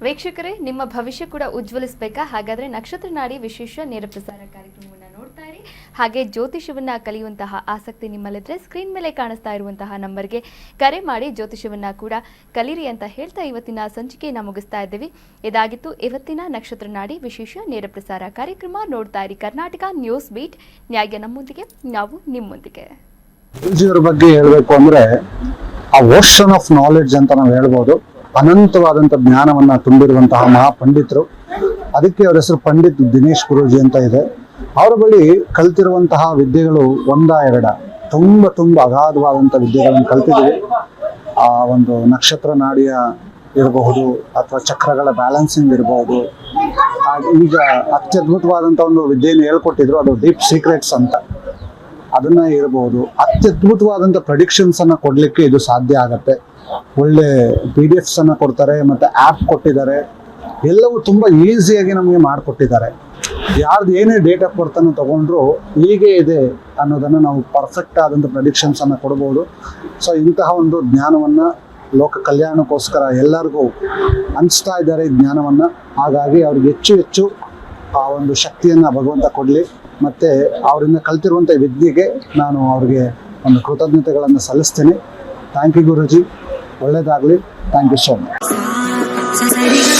ವೀಕ್ಷಕರೇ, ನಿಮ್ಮ ಭವಿಷ್ಯ ಕೂಡ ಉಜ್ವಲಿಸಬೇಕಾ? ಹಾಗಾದರೆ ನಕ್ಷತ್ರ ನಾಡಿ ವಿಶೇಷ ನೇರ ಪ್ರಸಾರ ಕಾರ್ಯಕ್ರಮವನ್ನು ನೋಡ್ತಾ ಇರಿ. ಹಾಗೆ ಜ್ಯೋತಿಷವನ್ನು ಕಲಿಯುವಂತಹ ಆಸಕ್ತಿ ನಿಮ್ಮಲ್ಲಿದ್ದರೆ ಸ್ಕ್ರೀನ್ ಮೇಲೆ ಕಾಣಿಸ್ತಾ ಇರುವಂತಹ ನಂಬರ್ಗೆ ಕರೆ ಮಾಡಿ ಜ್ಯೋತಿಷವನ್ನು ಕೂಡ ಕಲಿರಿ ಅಂತ ಹೇಳ್ತಾ ಇವತ್ತಿನ ಸಂಚಿಕೆಯನ್ನು ಮುಗಿಸ್ತಾ ಇದ್ದೀವಿ. ಇದಾಗಿತ್ತು ಇವತ್ತಿನ ನಕ್ಷತ್ರ ನಾಡಿ ವಿಶೇಷ ನೇರ ಪ್ರಸಾರ ಕಾರ್ಯಕ್ರಮ. ನೋಡ್ತಾ ಇರಿ ಕರ್ನಾಟಕ ನ್ಯೂಸ್ ಬೀಟ್, ನ್ಯಾಯ ನಮ್ಮೊಂದಿಗೆ, ನಾವು ನಿಮ್ಮೊಂದಿಗೆ. ಗುರೂಜಿಯವರ ಬಗ್ಗೆ ಹೇಳಬೇಕು ಅಂದ್ರೆ ಆ ಓಷನ್ ಆಫ್ ನಾಲೆಡ್ಜ್ ಅಂತ ನಾವು ಹೇಳ್ಬೋದು. ಅನಂತವಾದಂಥ ಜ್ಞಾನವನ್ನ ತುಂಬಿರುವಂತಹ ಮಹಾಪಂಡಿತರು. ಅದಕ್ಕೆ ಅವರ ಹೆಸರು ಪಂಡಿತ್ ದಿನೇಶ್ ಗುರೂಜಿ ಅಂತ ಇದೆ. ಅವರ ಬಳಿ ಕಲ್ತಿರುವಂತಹ ವಿದ್ಯೆಗಳು 1-2 ತುಂಬ ಅಗಾಧವಾದಂಥ ವಿದ್ಯೆಗಳನ್ನು ಕಲ್ತಿದ್ದೀವಿ. ಆ ಒಂದು ನಕ್ಷತ್ರ ನಾಡಿಯ ಇರಬಹುದು ಅಥವಾ ಚಕ್ರಗಳ ಬ್ಯಾಲೆನ್ಸಿಂಗ್ ಇರಬಹುದು. ಈಗ ಅತ್ಯದ್ಭುತವಾದಂಥ ಒಂದು ವಿದ್ಯೆಯನ್ನು ಹೇಳ್ಕೊಟ್ಟಿದ್ರು, ಅದು ಡೀಪ್ ಸೀಕ್ರೆಟ್ಸ್ ಅಂತ. ಅದನ್ನ ಇರಬಹುದು. ಅತ್ಯದ್ಭುತವಾದಂಥ ಪ್ರೆಡಿಕ್ಷನ್ಸ್ ಅನ್ನ ಕೊಡ್ಲಿಕ್ಕೆ ಇದು ಸಾಧ್ಯ ಆಗತ್ತೆ. ಒಳ್ಳೆ PDFs ಅನ್ನ ಕೊಡ್ತಾರೆ, ಮತ್ತು ಆ್ಯಪ್ ಕೊಟ್ಟಿದ್ದಾರೆ. ಎಲ್ಲವೂ ತುಂಬ ಈಸಿಯಾಗಿ ನಮಗೆ ಮಾಡಿಕೊಟ್ಟಿದ್ದಾರೆ. ಯಾರ್ದು ಏನೇ ಡೇಟ್ ಆಫ್ ಬರ್ತನ್ನು ತೊಗೊಂಡ್ರು ಹೀಗೆ ಇದೆ ಅನ್ನೋದನ್ನು ನಾವು ಪರ್ಫೆಕ್ಟ್ ಆದಂಥ ಪ್ರೆಡಿಕ್ಷನ್ಸನ್ನು ಕೊಡ್ಬೋದು. ಸೊ ಇಂತಹ ಒಂದು ಜ್ಞಾನವನ್ನು ಲೋಕ ಕಲ್ಯಾಣಕ್ಕೋಸ್ಕರ ಎಲ್ಲರಿಗೂ ಹಂಚ್ತಾ ಇದ್ದಾರೆ ಈ ಜ್ಞಾನವನ್ನು. ಹಾಗಾಗಿ ಅವ್ರಿಗೆ ಹೆಚ್ಚು ಹೆಚ್ಚು ಆ ಒಂದು ಶಕ್ತಿಯನ್ನು ಭಗವಂತ ಕೊಡಲಿ. ಮತ್ತು ಅವರಿಂದ ಕಲ್ತಿರುವಂಥ ವಿದ್ಯೆಗೆ ನಾನು ಅವ್ರಿಗೆ ಒಂದು ಕೃತಜ್ಞತೆಗಳನ್ನು ಸಲ್ಲಿಸ್ತೀನಿ. ಥ್ಯಾಂಕ್ ಯು ಗುರೂಜಿ, ಒಳ್ಳೆಯದಾಗಲಿ. Thank you so much.